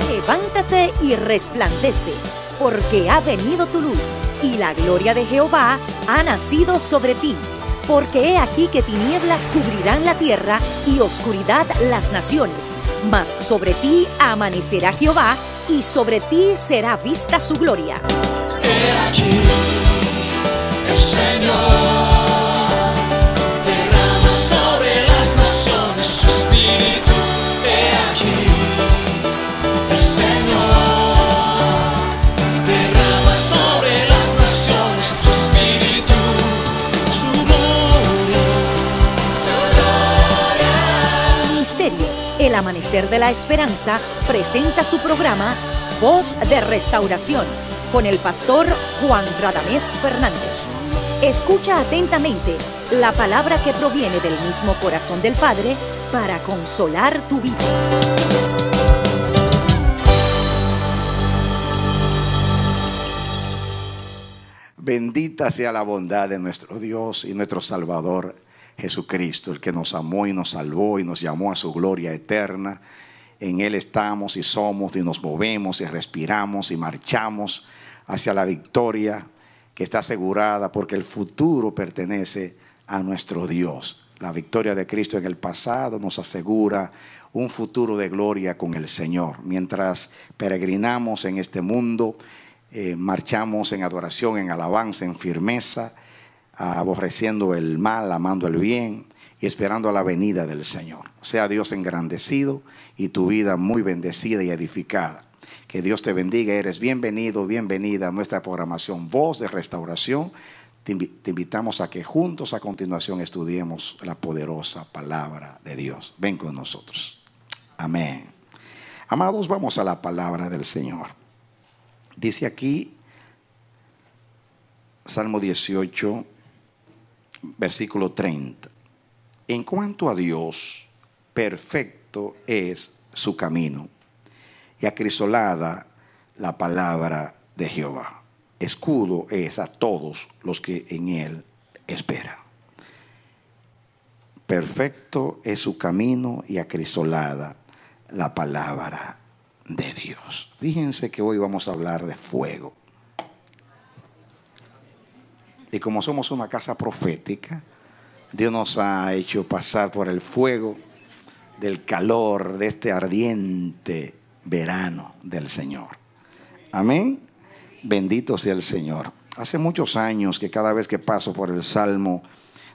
Levántate y resplandece, porque ha venido tu luz, y la gloria de Jehová ha nacido sobre ti. Porque he aquí que tinieblas cubrirán la tierra, y oscuridad las naciones. Mas sobre ti amanecerá Jehová, y sobre ti será vista su gloria. He aquí, el Señor derrama sobre las naciones su espíritu. He aquí, el Señor derrama sobre las naciones su espíritu, su gloria, su gloria. Ministerio El Amanecer de la Esperanza presenta su programa Voz de Restauración con el pastor Juan Radamés Fernández. Escucha atentamente la palabra que proviene del mismo corazón del Padre para consolar tu vida. Bendita sea la bondad de nuestro Dios y nuestro Salvador Jesucristo, el que nos amó y nos salvó y nos llamó a su gloria eterna. En Él estamos y somos y nos movemos y respiramos y marchamos hacia la victoria que está asegurada, porque el futuro pertenece a nuestro Dios. La victoria de Cristo en el pasado nos asegura un futuro de gloria con el Señor. Mientras peregrinamos en este mundo, marchamos en adoración, en alabanza, en firmeza, aborreciendo el mal, amando el bien y esperando la venida del Señor. Sea Dios engrandecido y tu vida muy bendecida y edificada. Que Dios te bendiga. Eres bienvenido, bienvenida a nuestra programación Voz de Restauración. Te invitamos a que juntos a continuación estudiemos la poderosa palabra de Dios. Ven con nosotros. Amén. Amados, vamos a la palabra del Señor. Dice aquí, Salmo 18, versículo 30. En cuanto a Dios, perfecto es su camino, y acrisolada la palabra de Jehová. Escudo es a todos los que en Él esperan. Perfecto es su camino y acrisolada la palabra de Dios. Fíjense que hoy vamos a hablar de fuego. Y como somos una casa profética, Dios nos ha hecho pasar por el fuego del calor de este ardiente verano del Señor. Amén. Bendito sea el Señor. Hace muchos años que cada vez que paso por el Salmo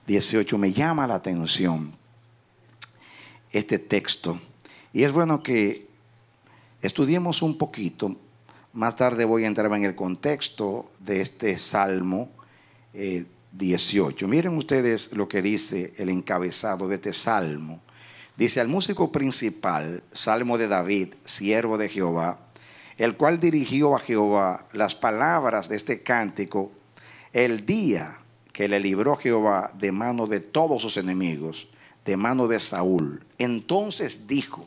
18 me llama la atención este texto. Y es bueno que estudiemos un poquito. Más tarde voy a entrar en el contexto de este Salmo 18. Miren ustedes lo que dice el encabezado de este Salmo. Dice: al músico principal, salmo de David, siervo de Jehová, el cual dirigió a Jehová las palabras de este cántico el día que le libró Jehová de mano de todos sus enemigos, de mano de Saúl. Entonces dijo,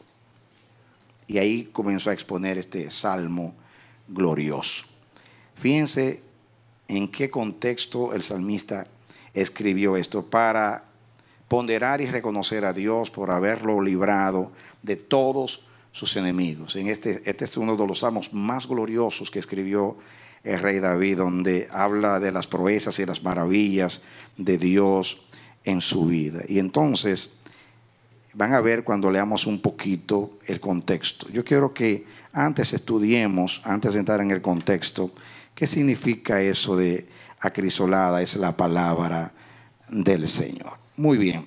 y ahí comenzó a exponer este salmo glorioso. Fíjense en qué contexto el salmista escribió esto: para ponderar y reconocer a Dios por haberlo librado de todos sus enemigos. Este es uno de los salmos más gloriosos que escribió el rey David, donde habla de las proezas y las maravillas de Dios en su vida. Y entonces van a ver cuando leamos un poquito el contexto. Yo quiero que antes estudiemos, antes de entrar en el contexto, qué significa eso de acrisolada es la palabra del Señor. Muy bien.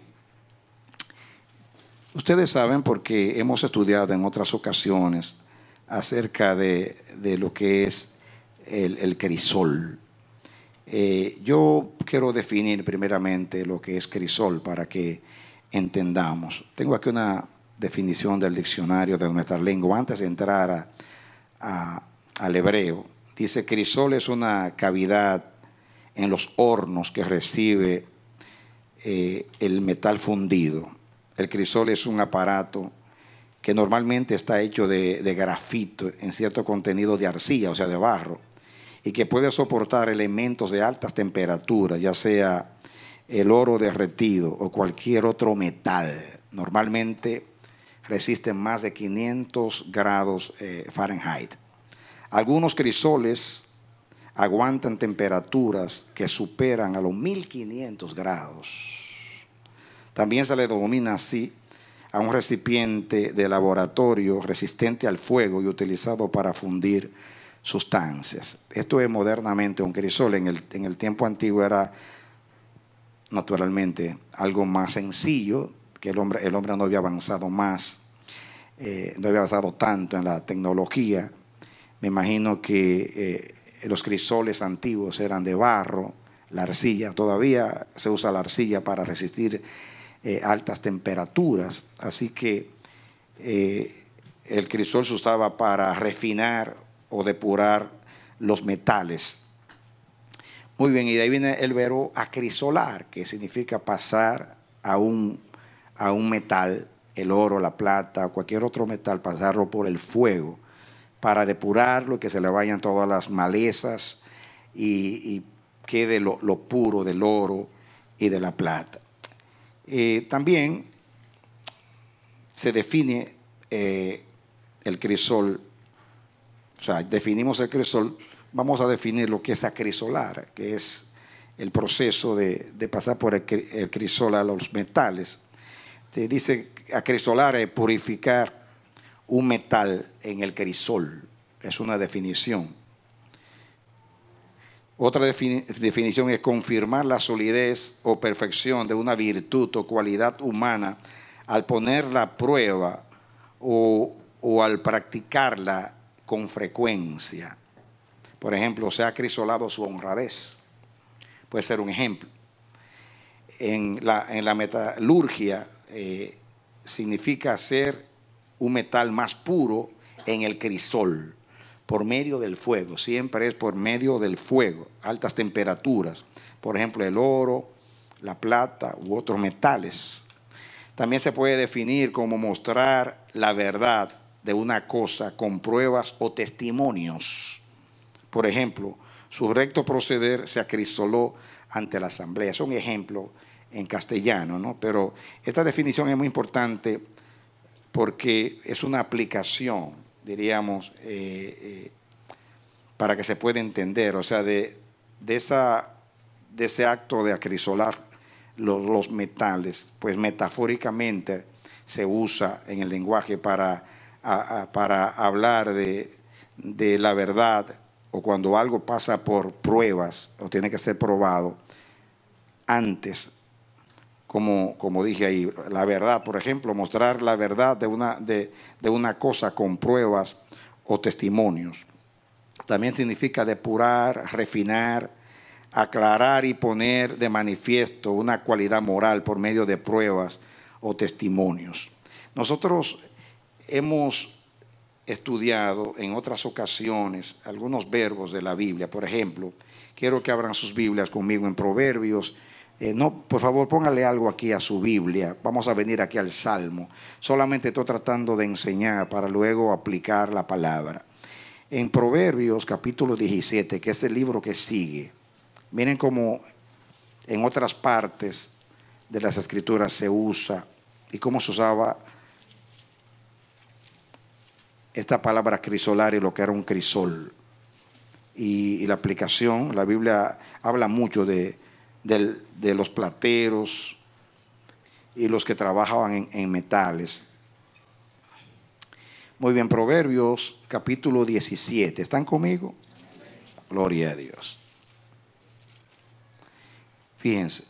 Ustedes saben, porque hemos estudiado en otras ocasiones acerca de lo que es el crisol. Yo quiero definir primeramente lo que es crisol para que entendamos. Tengo aquí una definición del diccionario de nuestra lengua antes de entrar al hebreo. Dice: crisol es una cavidad en los hornos que recibe el metal fundido. El crisol es un aparato que normalmente está hecho de grafito en cierto contenido de arcilla, o sea, de barro, y que puede soportar elementos de altas temperaturas, ya sea el oro derretido o cualquier otro metal. Normalmente resisten más de 500 grados Fahrenheit. Algunos crisoles aguantan temperaturas que superan a los 1500 grados. También se le denomina así a un recipiente de laboratorio resistente al fuego y utilizado para fundir sustancias. Esto es modernamente un crisol. En el tiempo antiguo era naturalmente algo más sencillo, que el hombre no había avanzado más, no había avanzado tanto en la tecnología. Me imagino que los crisoles antiguos eran de barro, la arcilla. Todavía se usa la arcilla para resistir altas temperaturas. Así que el crisol se usaba para refinar o depurar los metales. Muy bien, y de ahí viene el verbo acrisolar, que significa pasar a un metal, el oro, la plata o cualquier otro metal, pasarlo por el fuego para depurarlo, que se le vayan todas las malezas y quede lo puro del oro y de la plata. También se define el crisol, o sea, definimos el crisol. Vamos a definir lo que es acrisolar, que es el proceso de pasar por el crisol a los metales. Te dice acrisolar es purificar un metal en el crisol. Es una definición. Otra definición es confirmar la solidez o perfección de una virtud o cualidad humana al ponerla a prueba o al practicarla con frecuencia. Por ejemplo, se ha acrisolado su honradez. Puede ser un ejemplo. En la metalurgia significa hacer un metal más puro en el crisol por medio del fuego. Siempre es por medio del fuego, altas temperaturas. Por ejemplo, el oro, la plata u otros metales. También se puede definir como mostrar la verdad de una cosa con pruebas o testimonios. Por ejemplo, su recto proceder se acrisoló ante la asamblea. Es un ejemplo en castellano, ¿no? Pero esta definición es muy importante porque es una aplicación, diríamos, para que se pueda entender. O sea, de ese acto de acrisolar los metales, pues metafóricamente se usa en el lenguaje para hablar de la verdad, o cuando algo pasa por pruebas o tiene que ser probado antes, como dije ahí, la verdad, por ejemplo, mostrar la verdad de una cosa con pruebas o testimonios. También significa depurar, refinar, aclarar y poner de manifiesto una cualidad moral por medio de pruebas o testimonios. Nosotros hemos estudiado en otras ocasiones algunos verbos de la Biblia. Por ejemplo, quiero que abran sus Biblias conmigo en Proverbios. Por favor, póngale algo aquí a su Biblia. Vamos a venir aquí al Salmo. Solamente estoy tratando de enseñar para luego aplicar la palabra. En Proverbios capítulo 17, que es el libro que sigue, miren cómo en otras partes de las Escrituras se usa y cómo se usaba esta palabra crisolar y lo que era un crisol. Y la aplicación, la Biblia habla mucho de los plateros y los que trabajaban en metales. Muy bien, Proverbios capítulo 17. ¿Están conmigo? Gloria a Dios. Fíjense,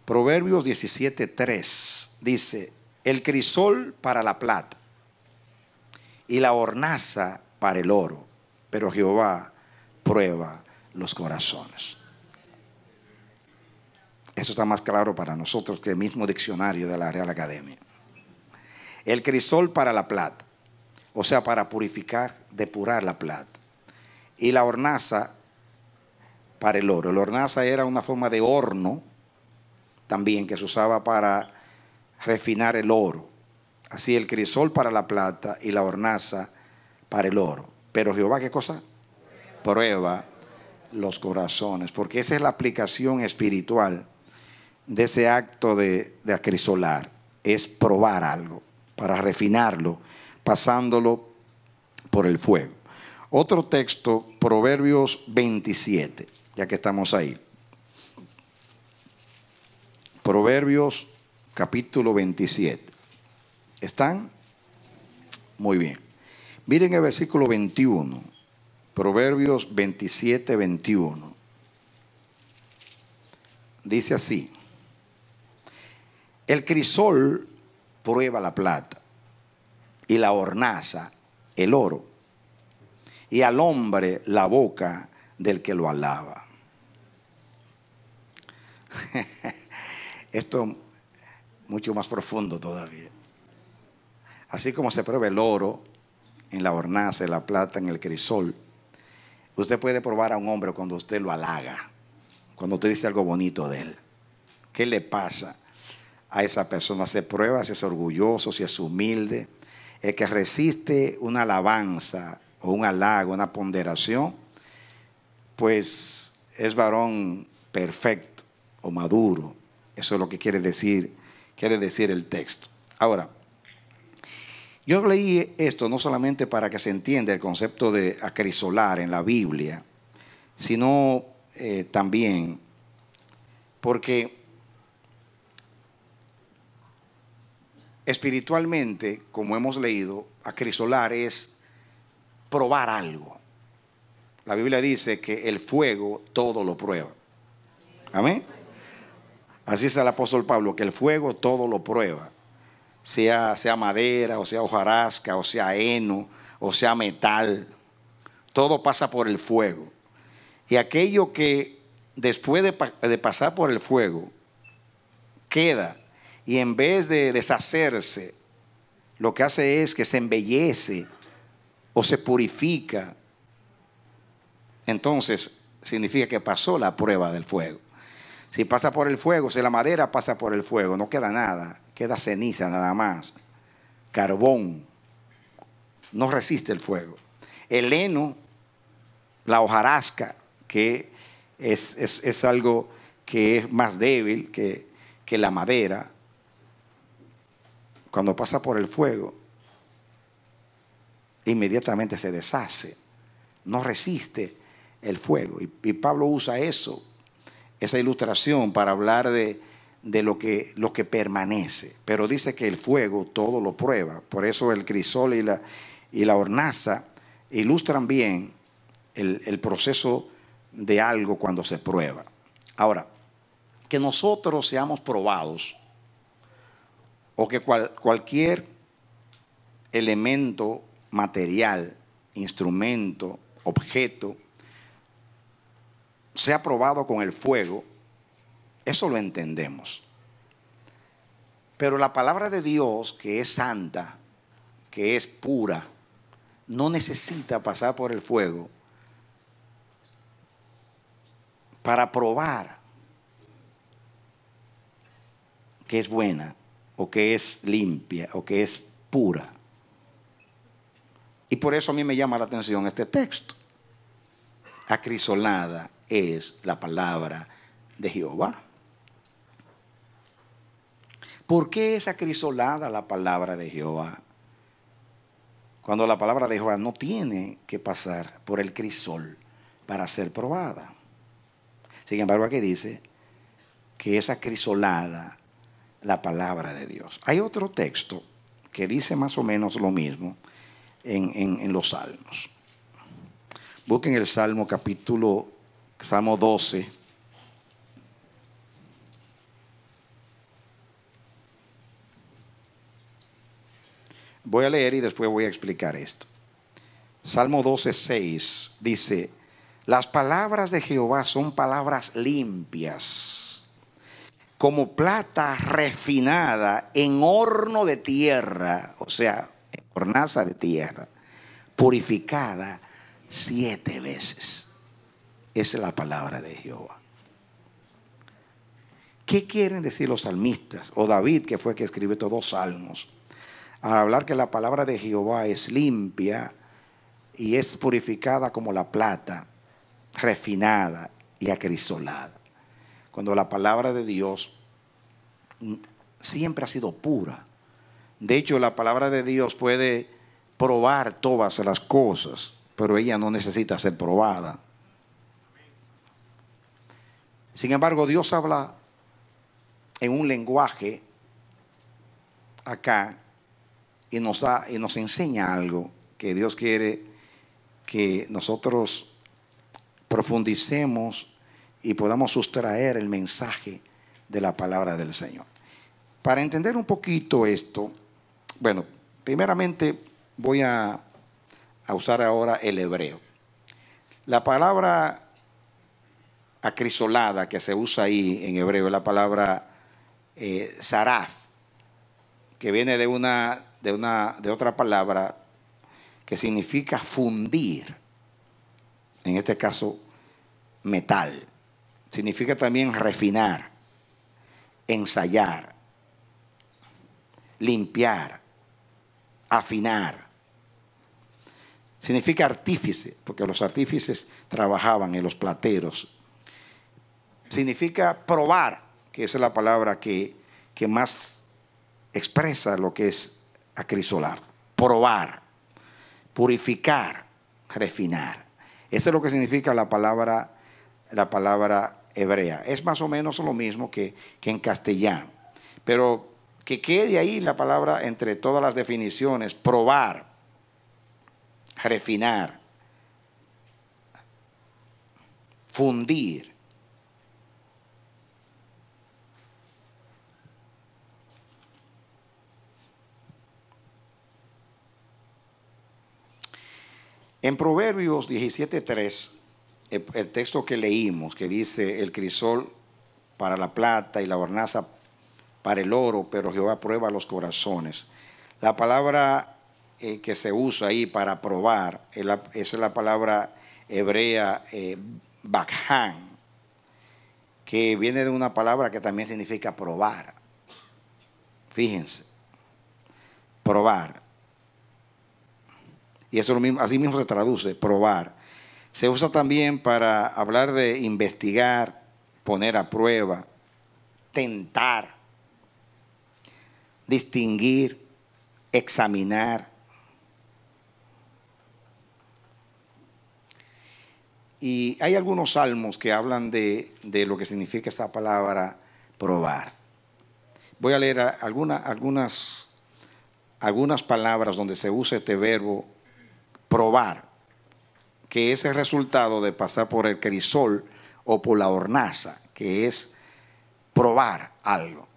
Proverbios 17:3 dice: el crisol para la plata y la hornaza para el oro, pero Jehová prueba los corazones. Eso está más claro para nosotros que el mismo diccionario de la Real Academia. El crisol para la plata, o sea, para purificar, depurar la plata. Y la hornaza para el oro. La hornaza era una forma de horno también que se usaba para refinar el oro. Así el crisol para la plata y la hornaza para el oro. Pero Jehová, ¿qué cosa? Prueba los corazones, porque esa es la aplicación espiritual de ese acto de acrisolar, es probar algo para refinarlo, pasándolo por el fuego. Otro texto, Proverbios 27, ya que estamos ahí. Proverbios capítulo 27. ¿Están? Muy bien. Miren el versículo 21. Proverbios 27, 21. Dice así: el crisol prueba la plata y la hornaza el oro, y al hombre la boca del que lo alaba. Esto mucho más profundo todavía. Así como se prueba el oro en la hornaza, la plata en el crisol, usted puede probar a un hombre cuando usted lo halaga, cuando usted dice algo bonito de él. ¿Qué le pasa a esa persona? Se prueba si es orgulloso, si es humilde. El que resiste una alabanza o un halago, una ponderación, pues es varón perfecto o maduro. Eso es lo que quiere decir el texto. Ahora, yo leí esto no solamente para que se entienda el concepto de acrisolar en la Biblia, sino también porque espiritualmente, como hemos leído, acrisolar es probar algo. La Biblia dice que el fuego todo lo prueba. Amén. Así es el apóstol Pablo, que el fuego todo lo prueba. Sea madera, o sea hojarasca, o sea heno, o sea metal. Todo pasa por el fuego. Y aquello que después de pasar por el fuego queda, y en vez de deshacerse, lo que hace es que se embellece o se purifica, entonces significa que pasó la prueba del fuego. Si pasa por el fuego, si la madera pasa por el fuego, no queda nada, queda ceniza nada más, carbón, no resiste el fuego. El heno, la hojarasca, que es algo que es más débil que la madera, cuando pasa por el fuego, inmediatamente se deshace, no resiste el fuego. Y Pablo usa eso, esa ilustración, para hablar de lo que permanece. Pero dice que el fuego todo lo prueba. Por eso el crisol y la hornaza ilustran bien el proceso de algo cuando se prueba. Ahora, que nosotros seamos probados, o que cualquier elemento material, instrumento, objeto, sea probado con el fuego, eso lo entendemos. Pero la palabra de Dios, que es santa, que es pura, no necesita pasar por el fuego para probar que es buena, o que es limpia, o que es pura. Y por eso a mí me llama la atención este texto. Acrisolada es la palabra de Jehová. ¿Por qué es acrisolada la palabra de Jehová? Cuando la palabra de Jehová no tiene que pasar por el crisol para ser probada. Sin embargo, aquí dice que es acrisolada la palabra de Dios. Hay otro texto que dice más o menos lo mismo en los salmos. Busquen el Salmo 12. Voy a leer y después voy a explicar esto. Salmo 12:6 dice: las palabras de Jehová son palabras limpias, como plata refinada en horno de tierra, o sea, en hornaza de tierra, purificada 7 veces. Esa es la palabra de Jehová. ¿Qué quieren decir los salmistas? O David, que fue que escribió estos 2 salmos, al hablar que la palabra de Jehová es limpia y es purificada como la plata. refinada y acrisolada. Cuando la palabra de Dios siempre ha sido pura. De hecho, la palabra de Dios puede probar todas las cosas, pero ella no necesita ser probada. Sin embargo, Dios habla en un lenguaje acá y nos enseña algo que Dios quiere que nosotros profundicemos y podamos sustraer el mensaje de la palabra del Señor. Para entender un poquito esto, bueno, primeramente voy a usar ahora el hebreo. La palabra acrisolada que se usa ahí en hebreo es la palabra saraf, que viene de otra palabra que significa fundir, en este caso metal. Significa también refinar, ensayar, limpiar, afinar. Significa artífice, porque los artífices trabajaban en los plateros. Significa probar, que esa es la palabra que más expresa lo que es acrisolar. Probar, purificar, refinar. Eso es lo que significa la palabra hebrea. Es más o menos lo mismo que en castellano. Pero que quede ahí la palabra entre todas las definiciones: probar, refinar, fundir. En Proverbios 17:3, el texto que leímos, que dice: el crisol para la plata y la hornaza para el oro, pero Jehová prueba los corazones. La palabra que se usa ahí para probar esa es la palabra hebrea bakhan, que viene de una palabra que también significa probar. Fíjense, probar. Y eso así mismo se traduce, probar. Se usa también para hablar de investigar, poner a prueba, tentar, distinguir, examinar. Y hay algunos salmos que hablan de lo que significa esa palabra probar. Voy a leer algunas palabras donde se usa este verbo probar, que es el resultado de pasar por el crisol o por la hornaza, que es probar algo.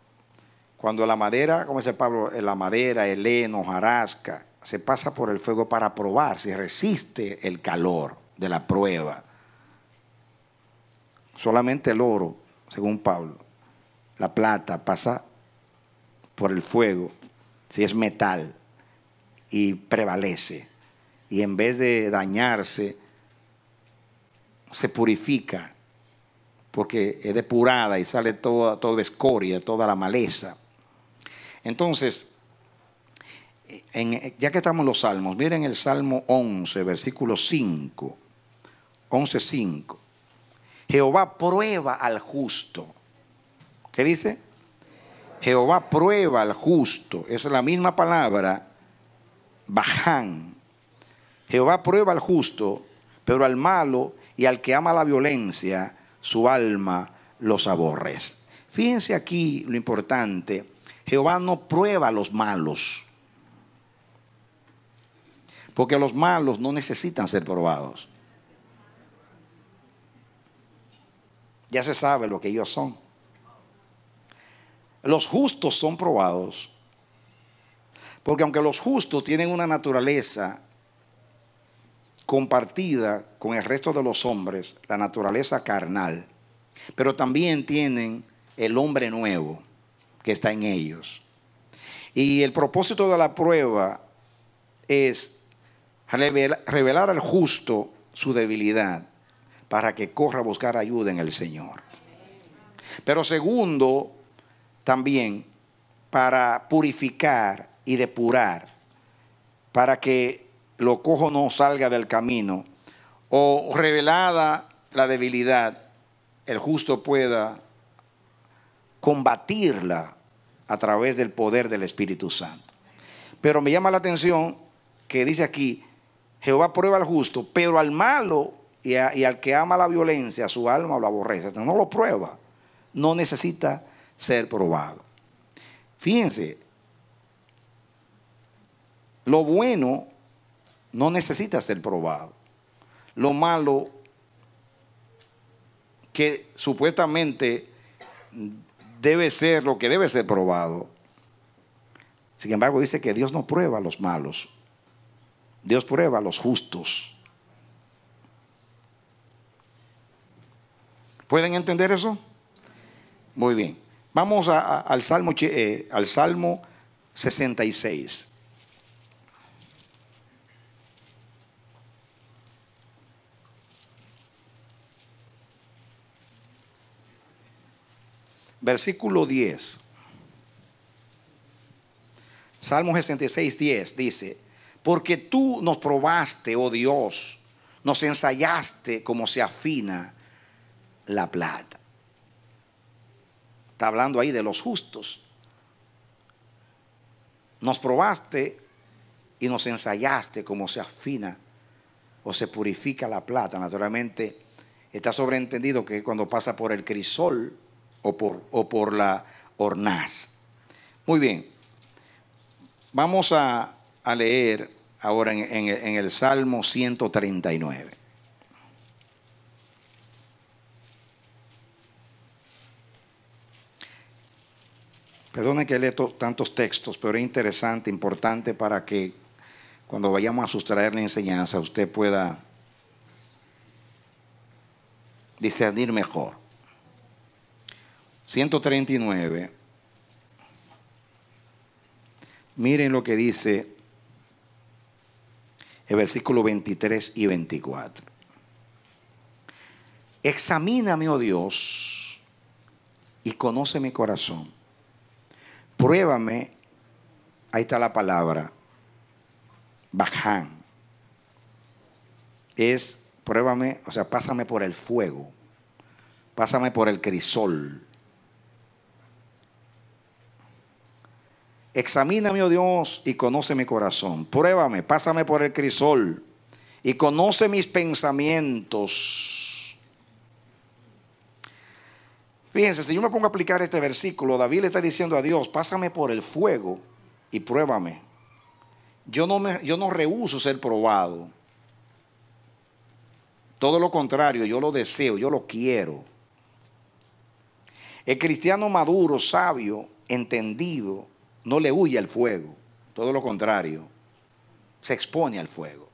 Cuando la madera, como dice Pablo, la madera, el heno, hojarasca, se pasa por el fuego para probar si resiste el calor de la prueba. Solamente el oro, según Pablo, la plata pasa por el fuego si es metal y prevalece. Y en vez de dañarse, se purifica, porque es depurada y sale toda escoria, toda la maleza. Entonces, ya que estamos en los salmos, miren el Salmo 11, versículo 5. 11:5. Jehová prueba al justo. ¿Qué dice? Jehová prueba al justo. Esa es la misma palabra, baján. Jehová prueba al justo, pero al malo y al que ama la violencia, su alma los aborrece. Fíjense aquí lo importante: Jehová no prueba a los malos, porque los malos no necesitan ser probados. Ya se sabe lo que ellos son. Los justos son probados, porque aunque los justos tienen una naturaleza compartida con el resto de los hombres, la naturaleza carnal, pero también tienen el hombre nuevo que está en ellos. Y el propósito de la prueba es revelar al justo su debilidad para que corra a buscar ayuda en el Señor. Pero segundo, también para purificar y depurar, para que lo cojo no salga del camino, o revelada la debilidad, el justo pueda combatirla a través del poder del Espíritu Santo. Pero me llama la atención que dice aquí, Jehová prueba al justo, pero al malo y al que ama la violencia, su alma lo aborrece. No lo prueba, no necesita ser probado. Fíjense, lo bueno no necesita ser probado. Lo malo, que supuestamente debe ser lo que debe ser probado. Sin embargo, dice que Dios no prueba a los malos. Dios prueba a los justos. ¿Pueden entender eso? Muy bien. Vamos al Salmo 66. Versículo 10. Salmo 66, 10 dice: porque tú nos probaste, oh Dios, nos ensayaste como se afina la plata. Está hablando ahí de los justos. Nos probaste y nos ensayaste como se afina o se purifica la plata. Naturalmente está sobreentendido que cuando pasa por el crisol o por la hornaz. Muy bien, vamos a leer ahora en el Salmo 139. Perdone que leo tantos textos, pero es interesante, importante para que cuando vayamos a sustraer la enseñanza usted pueda discernir mejor. 139. Miren lo que dice el versículo 23 y 24. Examíname, oh Dios, y conoce mi corazón. Pruébame, ahí está la palabra, baján. Es, pruébame, o sea, pásame por el fuego, pásame por el crisol. Examíname, oh Dios, y conoce mi corazón. Pruébame, pásame por el crisol y conoce mis pensamientos. Fíjense, si yo me pongo a aplicar este versículo, David le está diciendo a Dios: pásame por el fuego y pruébame. Yo no rehúso ser probado. Todo lo contrario, yo lo deseo, yo lo quiero. El cristiano maduro, sabio, entendido, no le huye al fuego, todo lo contrario, se expone al fuego.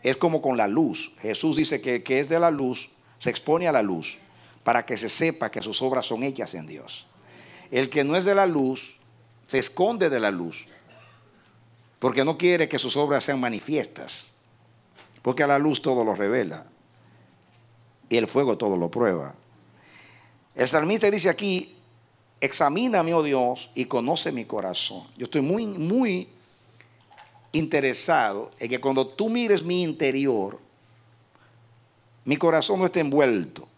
Es como con la luz. Jesús dice que es de la luz, se expone a la luz para que se sepa que sus obras son hechas en Dios. El que no es de la luz se esconde de la luz porque no quiere que sus obras sean manifiestas, porque a la luz todo lo revela y el fuego todo lo prueba. El salmista dice aquí: examíname, oh Dios, y conoce mi corazón. Yo estoy muy interesado en que cuando tú mires mi interior, mi corazón no esté envuelto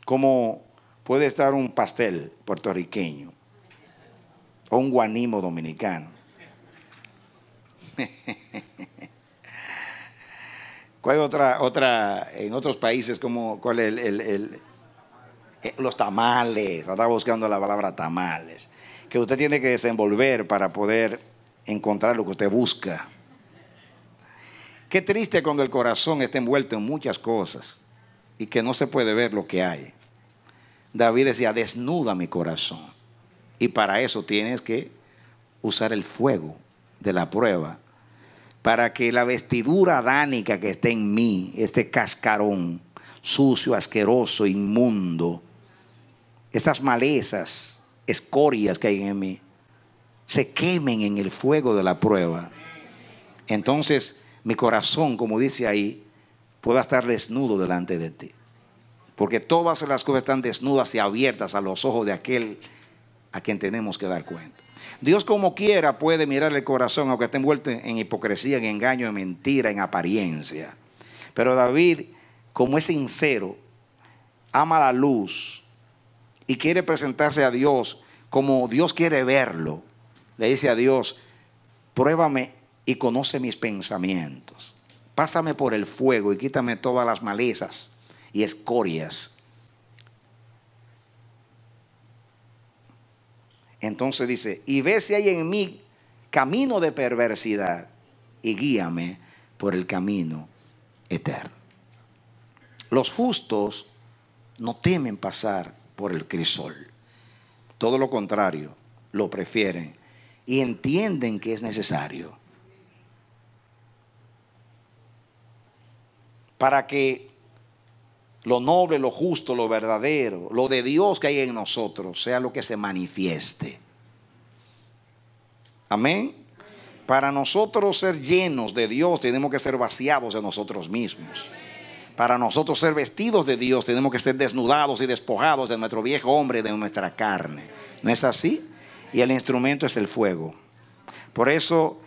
como puede estar un pastel puertorriqueño o un guanimo dominicano. ¿Cuál es otra en otros países? ¿Cuál es los tamales? Estaba buscando la palabra tamales, que usted tiene que desenvolver para poder encontrar lo que usted busca. Qué triste cuando el corazón está envuelto en muchas cosas y que no se puede ver lo que hay. David decía: desnuda mi corazón. Y para eso tienes que usar el fuego de la prueba, para que la vestidura adánica que esté en mí, este cascarón sucio, asqueroso, inmundo, estas malezas, escorias que hay en mí, se quemen en el fuego de la prueba. Entonces mi corazón, como dice ahí, pueda estar desnudo delante de ti, porque todas las cosas están desnudas y abiertas a los ojos de aquel a quien tenemos que dar cuenta. Dios, como quiera, puede mirar el corazón, aunque esté envuelto en hipocresía, en engaño, en mentira, en apariencia. Pero David como es sincero, ama la luz y quiere presentarse a Dios como Dios quiere verlo, le dice a Dios: pruébame y conoce mis pensamientos. Pásame por el fuego y quítame todas las malezas y escorias. Entonces dice: y ve si hay en mí camino de perversidad y guíame por el camino eterno. Los justos no temen pasar por el crisol. Todo lo contrario, lo prefieren y entienden que es necesario para que lo noble, lo justo, lo verdadero, lo de Dios que hay en nosotros sea lo que se manifieste. Amén. Para nosotros ser llenos de Dios tenemos que ser vaciados de nosotros mismos. Para nosotros ser vestidos de Dios tenemos que ser desnudados y despojados de nuestro viejo hombre, de nuestra carne. ¿No es así? Y el instrumento es el fuego. Por eso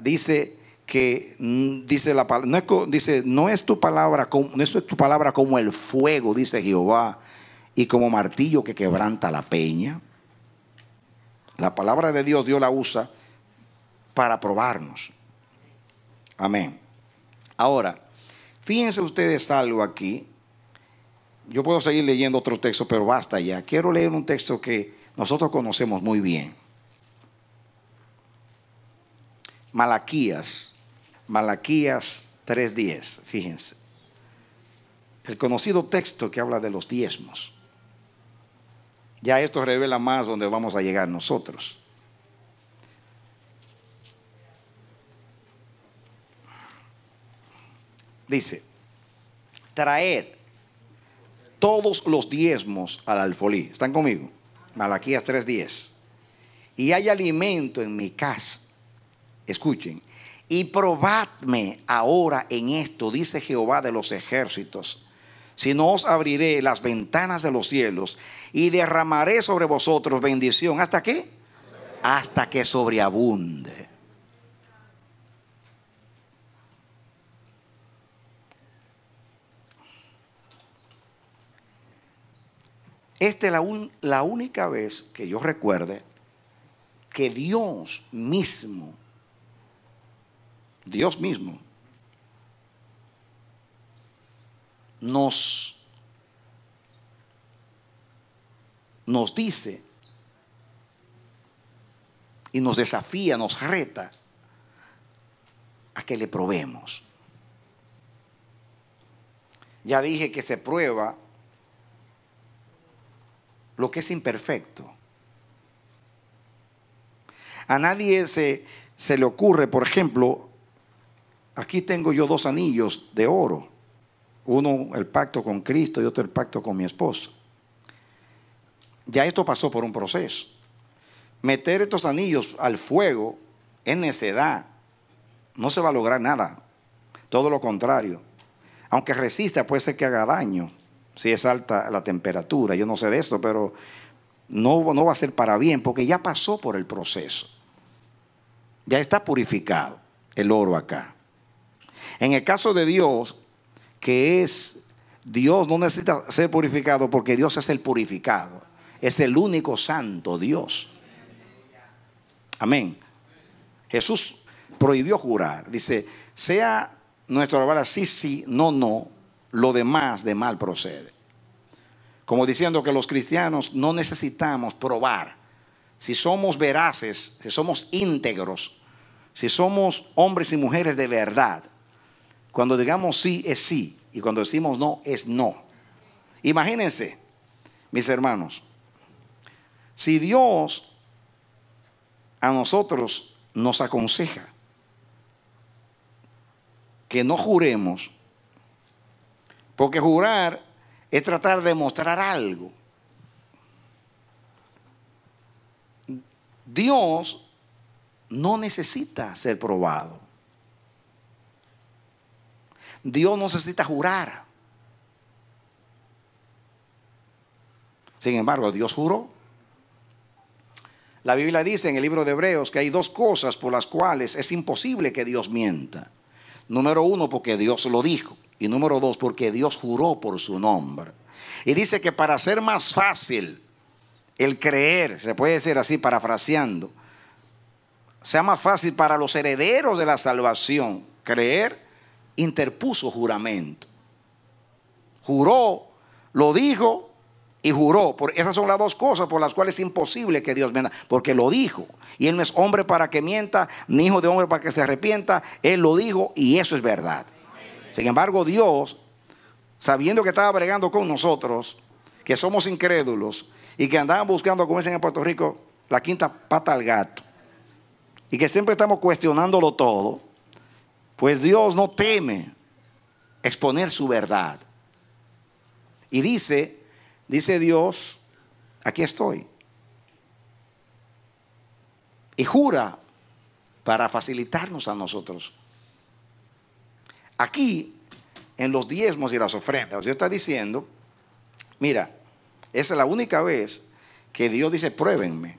dice que no es tu palabra como el fuego, dice Jehová, y como martillo que quebranta la peña. La palabra de Dios la usa para probarnos. Amén. Ahora, fíjense ustedes algo aquí. Yo puedo seguir leyendo otro texto, pero basta ya. Quiero leer un texto que nosotros conocemos muy bien. Malaquías 3:10. Fíjense. El conocido texto que habla de los diezmos. Ya esto revela más dónde vamos a llegar nosotros. Dice: traed todos los diezmos al alfolí. ¿Están conmigo? Malaquías 3:10. Y hay alimento en mi casa. Escuchen. Y probadme ahora en esto, dice Jehová de los ejércitos, si no os abriré las ventanas de los cielos y derramaré sobre vosotros bendición. ¿Hasta qué? Hasta que sobreabunde. Esta es la única vez que yo recuerde que Dios mismo nos dice y nos desafía, nos reta a que le probemos. Ya dije que se prueba lo que es imperfecto. A nadie se le ocurre, por ejemplo, aquí tengo yo 2 anillos de oro. Uno el pacto con Cristo y otro el pacto con mi esposo. Ya esto pasó por un proceso. Meter estos anillos al fuego es necedad. No se va a lograr nada. Todo lo contrario. Aunque resista, puede ser que haga daño. Si es alta la temperatura, yo no sé de esto, pero no va a ser para bien, porque ya pasó por el proceso. Ya está purificado el oro acá. En el caso de Dios, Dios no necesita ser purificado porque Dios es el purificado. Es el único santo Dios. Amén. Jesús prohibió jurar. Dice: sea nuestra palabra sí, sí, no, no. Lo demás de mal procede. Como diciendo que los cristianos no necesitamos probar. Si somos veraces, si somos íntegros, si somos hombres y mujeres de verdad, cuando digamos sí es sí y cuando decimos no es no. Imagínense, mis hermanos, si Dios a nosotros nos aconseja que no juremos, porque jurar es tratar de mostrar algo. Dios no necesita ser probado. Dios no necesita jurar. Sin embargo, Dios juró. La Biblia dice en el libro de Hebreos que hay 2 cosas por las cuales es imposible que Dios mienta. Número 1, porque Dios lo dijo. Y número 2, porque Dios juró por su nombre. Y dice que para hacer más fácil el creer, se puede decir así parafraseando, sea más fácil para los herederos de la salvación creer, interpuso juramento. Juró, lo dijo y juró. Esas son las dos cosas por las cuales es imposible que Dios mienta, porque lo dijo. Y Él no es hombre para que mienta, ni hijo de hombre para que se arrepienta. Él lo dijo y eso es verdad. Sin embargo, Dios, sabiendo que estaba bregando con nosotros, que somos incrédulos y que andaban buscando, como dicen en Puerto Rico, la quinta pata al gato, y que siempre estamos cuestionándolo todo, pues Dios no teme exponer su verdad. Y dice Dios, aquí estoy. Y jura para facilitarnos a nosotros. Aquí, en los diezmos y las ofrendas, Dios está diciendo, mira, esa es la única vez que Dios dice, pruébenme.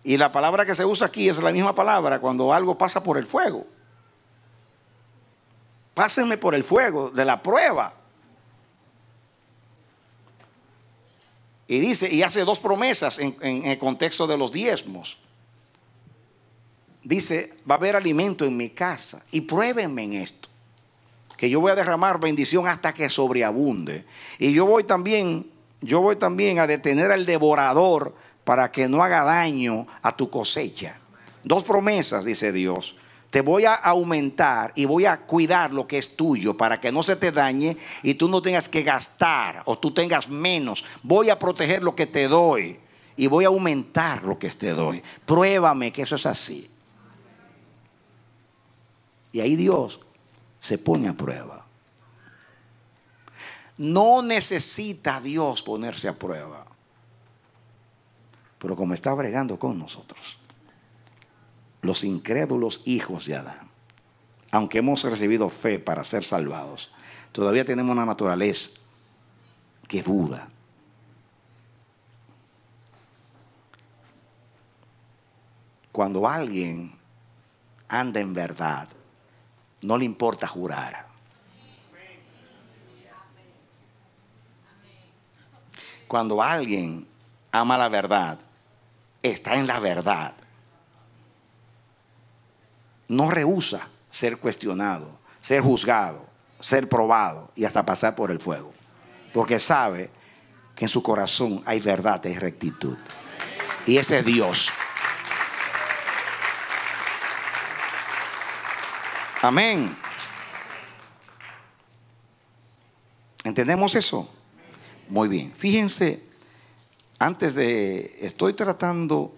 Y la palabra que se usa aquí es la misma palabra cuando algo pasa por el fuego. Pásenme por el fuego de la prueba. Y dice, y hace dos promesas en el contexto de los diezmos. Dice, va a haber alimento en mi casa y pruébenme en esto, que yo voy a derramar bendición hasta que sobreabunde. Y yo voy también a detener al devorador para que no haga daño a tu cosecha. Dos promesas, dice Dios. Te voy a aumentar y voy a cuidar lo que es tuyo para que no se te dañe y tú no tengas que gastar o tú tengas menos. Voy a proteger lo que te doy y voy a aumentar lo que te doy. Pruébame que eso es así. Y ahí Dios se pone a prueba. No necesita Dios ponerse a prueba. Pero como está bregando con nosotros, los incrédulos hijos de Adán, aunque hemos recibido fe para ser salvados, todavía tenemos una naturaleza que duda. Cuando alguien anda en verdad, no le importa jurar. Cuando alguien ama la verdad, está en la verdad, no rehúsa ser cuestionado, ser juzgado, ser probado y hasta pasar por el fuego, porque sabe que en su corazón hay verdad y rectitud, y ese es Dios. Amén. ¿Entendemos eso? Muy bien. Fíjense, estoy tratando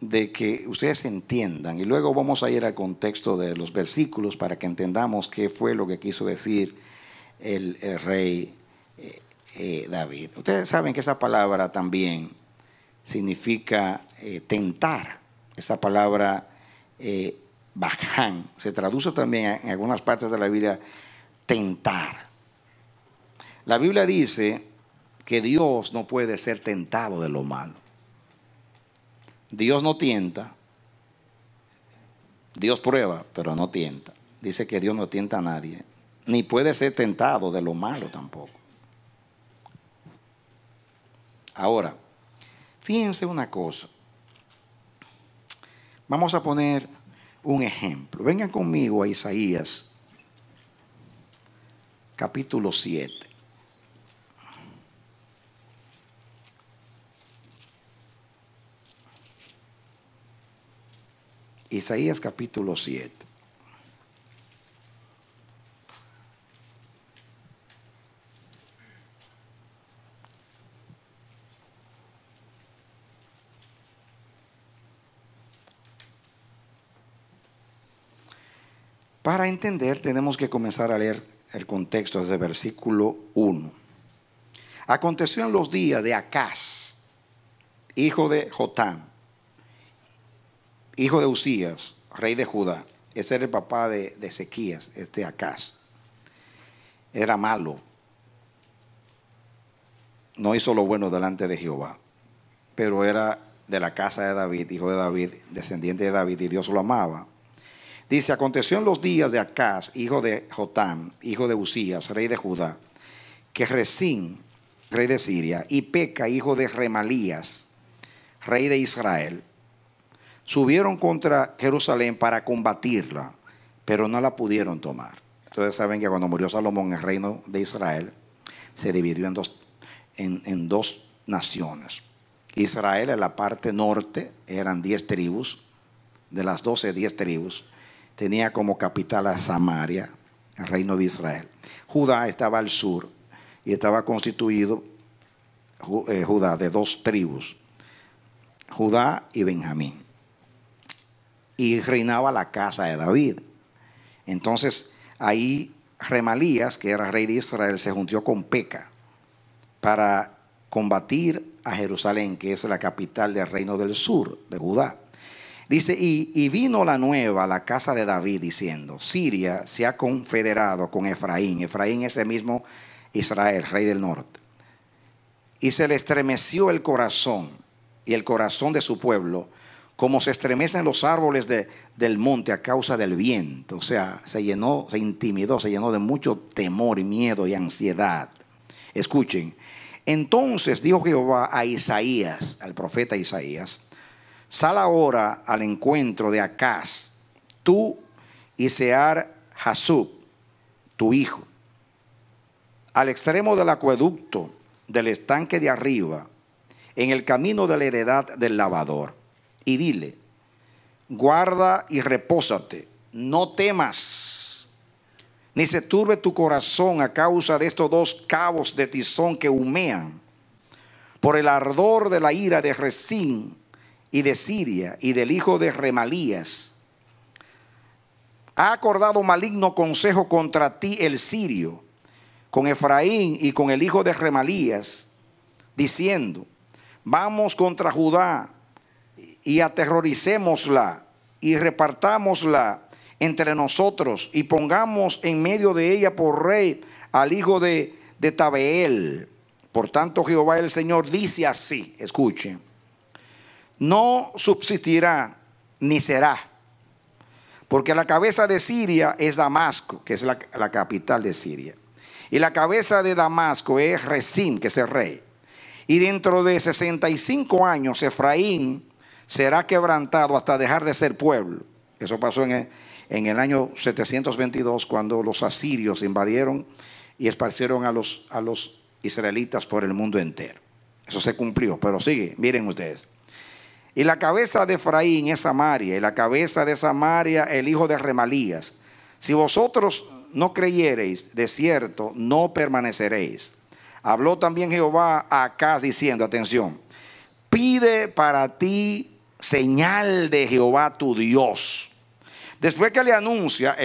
de que ustedes entiendan y luego vamos a ir al contexto de los versículos para que entendamos qué fue lo que quiso decir el rey David. Ustedes saben que esa palabra también significa tentar. Esa palabra baján se traduce también en algunas partes de la Biblia tentar. La Biblia dice que Dios no puede ser tentado de lo malo. Dios no tienta. Dios prueba, pero no tienta. Dice que Dios no tienta a nadie, ni puede ser tentado de lo malo tampoco. Ahora, fíjense una cosa. Vamos a poner un ejemplo. Vengan conmigo a Isaías, capítulo 7. Isaías capítulo 7. Para entender tenemos que comenzar a leer el contexto desde el versículo 1. Aconteció en los días de Acaz, hijo de Jotam, hijo de Usías, rey de Judá. Ese era el papá de Ezequías, Acaz. Era malo. No hizo lo bueno delante de Jehová, pero era de la casa de David, hijo de David, descendiente de David, y Dios lo amaba. Dice: aconteció en los días de Acaz, hijo de Jotam, hijo de Uzías, rey de Judá, que Resín, rey de Siria, y Peca, hijo de Remalías, rey de Israel, subieron contra Jerusalén para combatirla, pero no la pudieron tomar. Ustedes saben que cuando murió Salomón, el reino de Israel se dividió en dos naciones. Israel, en la parte norte, eran 10 tribus. De las 12, 10 tribus. Tenía como capital a Samaria, el reino de Israel. Judá estaba al sur y estaba constituido Judá de 2 tribus, Judá y Benjamín. Y reinaba la casa de David. Entonces ahí Remalías, que era rey de Israel, se juntó con Peca para combatir a Jerusalén, que es la capital del reino del sur, de Judá. Dice: y vino la nueva a la casa de David diciendo: Siria se ha confederado con Efraín. Efraín es el mismo Israel, rey del norte. Y se le estremeció el corazón y el corazón de su pueblo, como se estremecen los árboles del monte a causa del viento. O sea, se intimidó, se llenó de mucho temor y miedo y ansiedad. Escuchen. Entonces dijo Jehová a Isaías, al profeta Isaías: sal ahora al encuentro de Acaz, tú y Sear Jasub, tu hijo, al extremo del acueducto del estanque de arriba, en el camino de la heredad del lavador, y dile: guarda y repósate, no temas, ni se turbe tu corazón a causa de estos 2 cabos de tizón que humean, por el ardor de la ira de Resín y de Siria y del hijo de Remalías. Ha acordado maligno consejo contra ti el sirio, con Efraín y con el hijo de Remalías, diciendo: vamos contra Judá y aterroricémosla y repartámosla entre nosotros y pongamos en medio de ella por rey al hijo de Tabeel. Por tanto, Jehová el Señor dice así: escuchen, no subsistirá ni será, porque la cabeza de Siria es Damasco, que es la capital de Siria, y la cabeza de Damasco es Resín, que es el rey. Y dentro de 65 años Efraín será quebrantado hasta dejar de ser pueblo. Eso pasó en el año 722, cuando los asirios invadieron y esparcieron a los israelitas por el mundo entero. Eso se cumplió, pero sigue, miren ustedes. Y la cabeza de Efraín es Samaria, y la cabeza de Samaria el hijo de Remalías. Si vosotros no creyereis, de cierto no permaneceréis. Habló también Jehová a Acaz diciendo: atención, pide para ti señal de Jehová tu Dios. Después que le anuncia,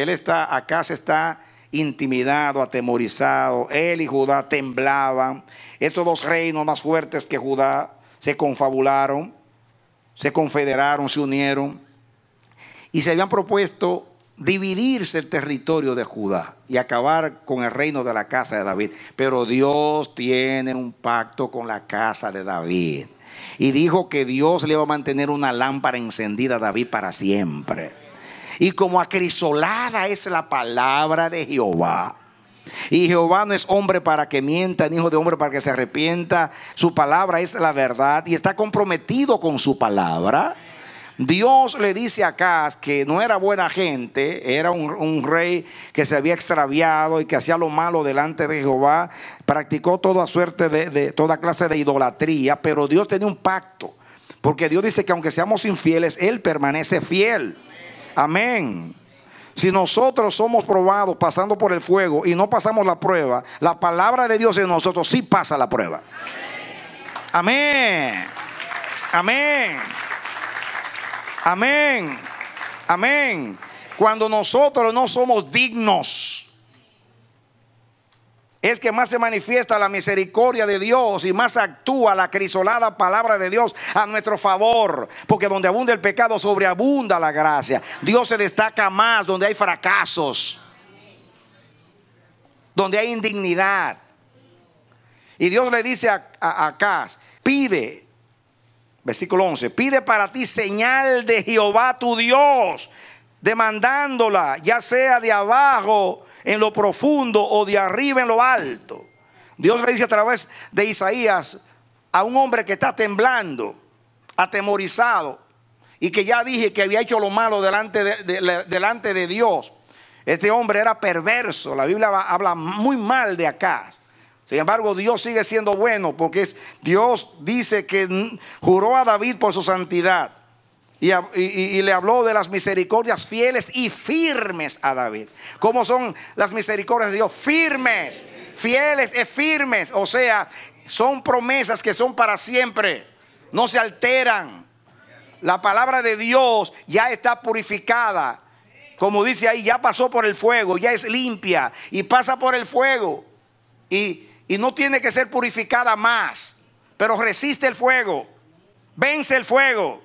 Acaz está intimidado, atemorizado. Él y Judá temblaban. Estos 2 reinos más fuertes que Judá se confabularon, se confederaron, se unieron y se habían propuesto dividirse el territorio de Judá y acabar con el reino de la casa de David. Pero Dios tiene un pacto con la casa de David y dijo que Dios le iba a mantener una lámpara encendida a David para siempre. Y como acrisolada es la palabra de Jehová, y Jehová no es hombre para que mienta, ni hijo de hombre para que se arrepienta. Su palabra es la verdad y está comprometido con su palabra. Dios le dice a Acaz que no era buena gente, era un rey que se había extraviado y que hacía lo malo delante de Jehová, practicó toda suerte de toda clase de idolatría, pero Dios tenía un pacto, porque Dios dice que aunque seamos infieles, Él permanece fiel. Amén. Si nosotros somos probados pasando por el fuego y no pasamos la prueba, la palabra de Dios en nosotros sí pasa la prueba. Amén. Amén. Amén. Amén. Cuando nosotros no somos dignos, es que más se manifiesta la misericordia de Dios y más actúa la acrisolada palabra de Dios a nuestro favor. Porque donde abunda el pecado, sobreabunda la gracia. Dios se destaca más donde hay fracasos, donde hay indignidad. Y Dios le dice a Acaz: pide, versículo 11, pide para ti señal de Jehová tu Dios. demandándola, ya sea de abajo en lo profundo o de arriba en lo alto. Dios le dice a través de Isaías a un hombre que está temblando, atemorizado, y que ya dije que había hecho lo malo delante de Dios. Este hombre era perverso. La Biblia habla muy mal de Acaz. Sin embargo, Dios sigue siendo bueno, porque Dios dice que juró a David por su santidad y le habló de las misericordias fieles y firmes a David. ¿Cómo son las misericordias de Dios? Firmes, fieles y firmes. O sea, son promesas que son para siempre, no se alteran. La palabra de Dios ya está purificada. Como dice ahí, ya pasó por el fuego, ya es limpia y pasa por el fuego. Y no tiene que ser purificada más, pero resiste el fuego, vence el fuego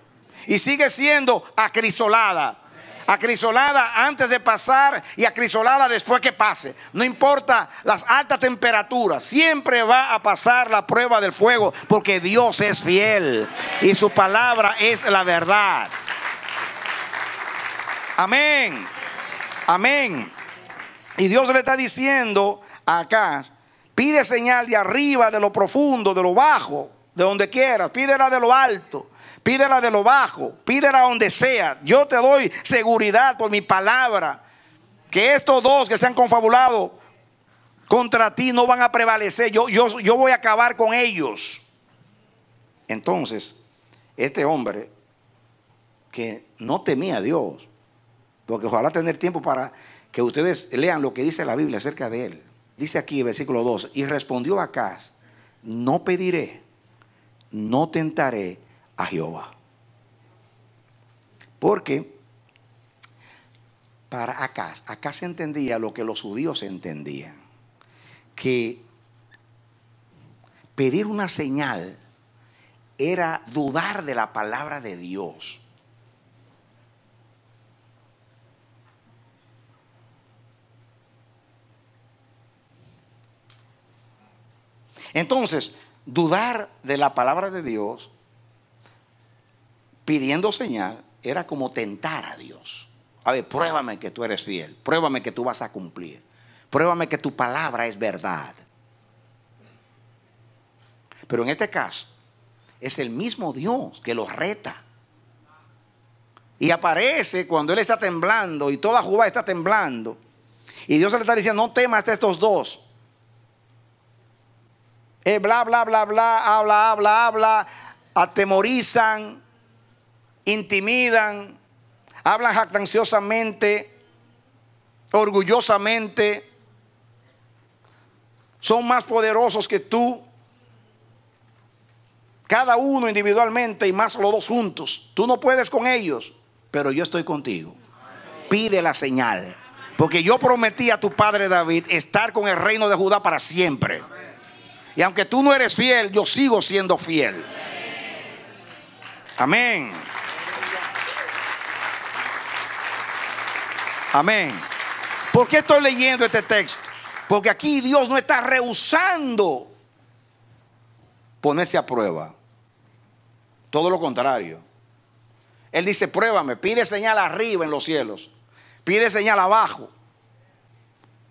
y sigue siendo acrisolada. Acrisolada antes de pasar y acrisolada después que pase. No importa las altas temperaturas, siempre va a pasar la prueba del fuego, porque Dios es fiel y su palabra es la verdad. Amén. Amén. Y Dios le está diciendo acá: pide señal de arriba, de lo profundo, de lo bajo, de donde quieras. Pídela de lo alto, pídela de lo bajo, pídela donde sea. Yo te doy seguridad por mi palabra, que estos dos que se han confabulado contra ti no van a prevalecer. Yo voy a acabar con ellos. Entonces, este hombre que no temía a Dios, porque ojalá tener tiempo para que ustedes lean lo que dice la Biblia acerca de él. Dice aquí, versículo 2: y respondió Acaz: no pediré, no tentaré a Jehová. Porque para Acaz entendía lo que los judíos entendían, que pedir una señal era dudar de la palabra de Dios. Entonces, dudar de la palabra de Dios pidiendo señal era como tentar a Dios. A ver, pruébame que tú eres fiel, pruébame que tú vas a cumplir, pruébame que tu palabra es verdad. Pero en este caso es el mismo Dios que los reta. Y aparece cuando él está temblando y toda Judá está temblando, y Dios le está diciendo: no temas a estos dos. Bla, bla, bla, bla, habla, atemorizan, intimidan, hablan jactanciosamente, orgullosamente, son más poderosos que tú, cada uno individualmente y más los dos juntos. Tú no puedes con ellos, pero yo estoy contigo. Pide la señal, porque yo prometí a tu padre David estar con el reino de Judá para siempre. Y aunque tú no eres fiel, yo sigo siendo fiel. Amén. Amén. ¿Por qué estoy leyendo este texto? Porque aquí Dios no está rehusando ponerse a prueba. Todo lo contrario. Él dice: pruébame, pide señal arriba en los cielos, pide señal abajo,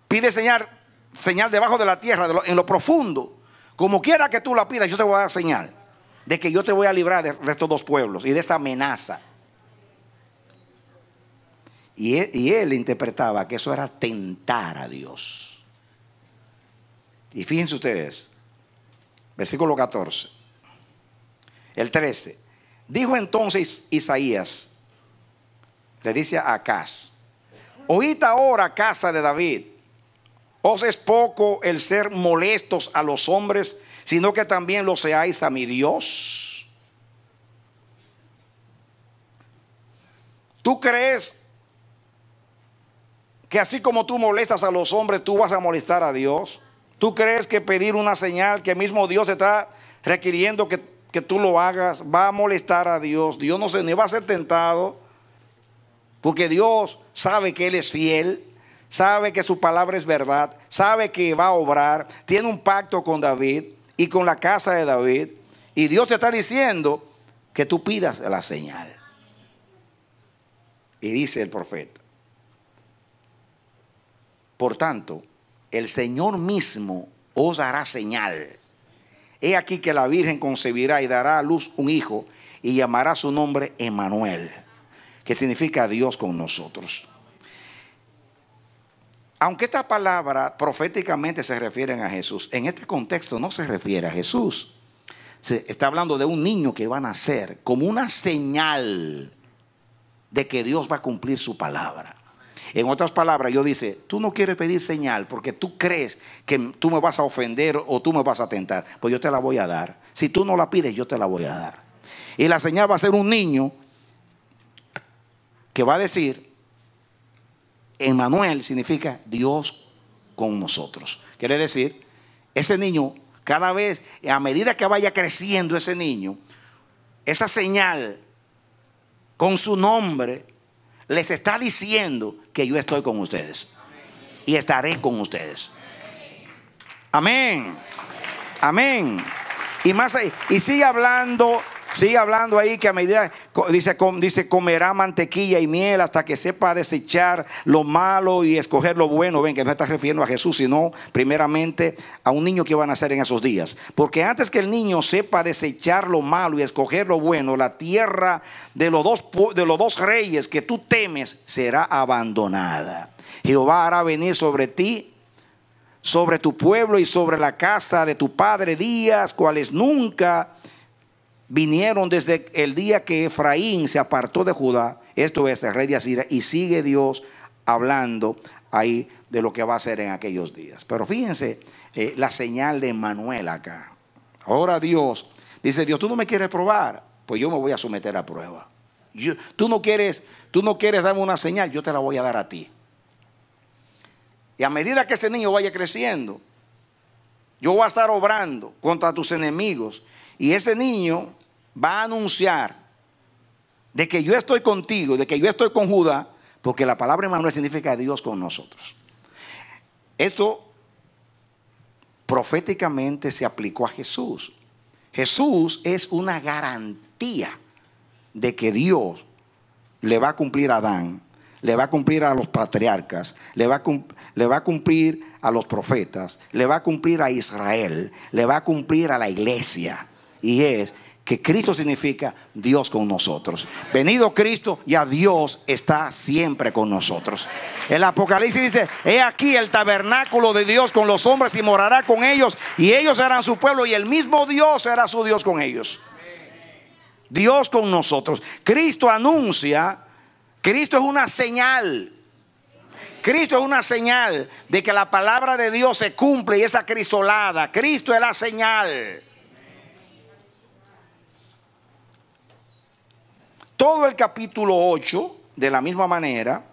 pide señal debajo de la tierra, en lo profundo. Como quiera que tú la pidas, yo te voy a dar señal de que yo te voy a librar de estos dos pueblos y de esa amenaza. Y él interpretaba que eso era tentar a Dios. Y fíjense ustedes, versículo 14, el 13. Dijo entonces Isaías, le dice a Acaz: oíd ahora, casa de David, ¿os es poco el ser molestos a los hombres, sino que también lo seáis a mi Dios? ¿Tú crees que así como tú molestas a los hombres, tú vas a molestar a Dios? ¿Tú crees que pedir una señal que mismo Dios te está requiriendo que tú lo hagas va a molestar a Dios? Dios no se ni va a ser tentado, porque Dios sabe que Él es fiel, sabe que su palabra es verdad, sabe que va a obrar, tiene un pacto con David y con la casa de David, y Dios te está diciendo que tú pidas la señal. Y dice el profeta: Por tanto, el Señor mismo os dará señal. He aquí que la Virgen concebirá y dará a luz un hijo y llamará su nombre Emmanuel, que significa Dios con nosotros. Aunque esta palabra proféticamente se refiere a Jesús, en este contexto no se refiere a Jesús. Se está hablando de un niño que va a nacer como una señal de que Dios va a cumplir su palabra. En otras palabras, yo dice, tú no quieres pedir señal porque tú crees que tú me vas a ofender o tú me vas a tentar. Pues yo te la voy a dar. Si tú no la pides, yo te la voy a dar. Y la señal va a ser un niño que va a decir, Emmanuel significa Dios con nosotros. Quiere decir, ese niño, cada vez, a medida que vaya creciendo ese niño, esa señal con su nombre les está diciendo que yo estoy con ustedes y estaré con ustedes. Amén. Amén. Y más ahí, y sigue hablando ahí que a medida, dice comerá mantequilla y miel hasta que sepa desechar lo malo y escoger lo bueno. Ven que no está refiriendo a Jesús, sino primeramente a un niño que va a nacer en esos días. Porque antes que el niño sepa desechar lo malo y escoger lo bueno, la tierra de los dos reyes que tú temes será abandonada. Jehová hará venir sobre ti, sobre tu pueblo y sobre la casa de tu padre días cuales nunca vinieron desde el día que Efraín se apartó de Judá. Esto es el rey de Asiria. Y sigue Dios hablando ahí de lo que va a hacer en aquellos días. Pero fíjense la señal de Emmanuel acá. Ahora Dios dice, Dios, tú no me quieres probar, pues yo me voy a someter a prueba. Tú no quieres darme una señal, yo te la voy a dar a ti. Y a medida que ese niño vaya creciendo, yo voy a estar obrando contra tus enemigos. Y ese niño va a anunciar de que yo estoy contigo, de que yo estoy con Judá, porque la palabra Emmanuel significa Dios con nosotros. Esto proféticamente se aplicó a Jesús. Jesús es una garantía de que Dios le va a cumplir a Adán, le va a cumplir a los patriarcas, le va a cumplir a los profetas, le va a cumplir a Israel, le va a cumplir a la iglesia. Y es que Cristo significa Dios con nosotros. Venido Cristo, ya Dios está siempre con nosotros. El Apocalipsis dice, he aquí el tabernáculo de Dios con los hombres y morará con ellos y ellos serán su pueblo y el mismo Dios será su Dios con ellos. Dios con nosotros. Cristo anuncia, Cristo es una señal. Cristo es una señal de que la palabra de Dios se cumple y es acrisolada. Cristo es la señal. Todo el capítulo 8, de la misma manera,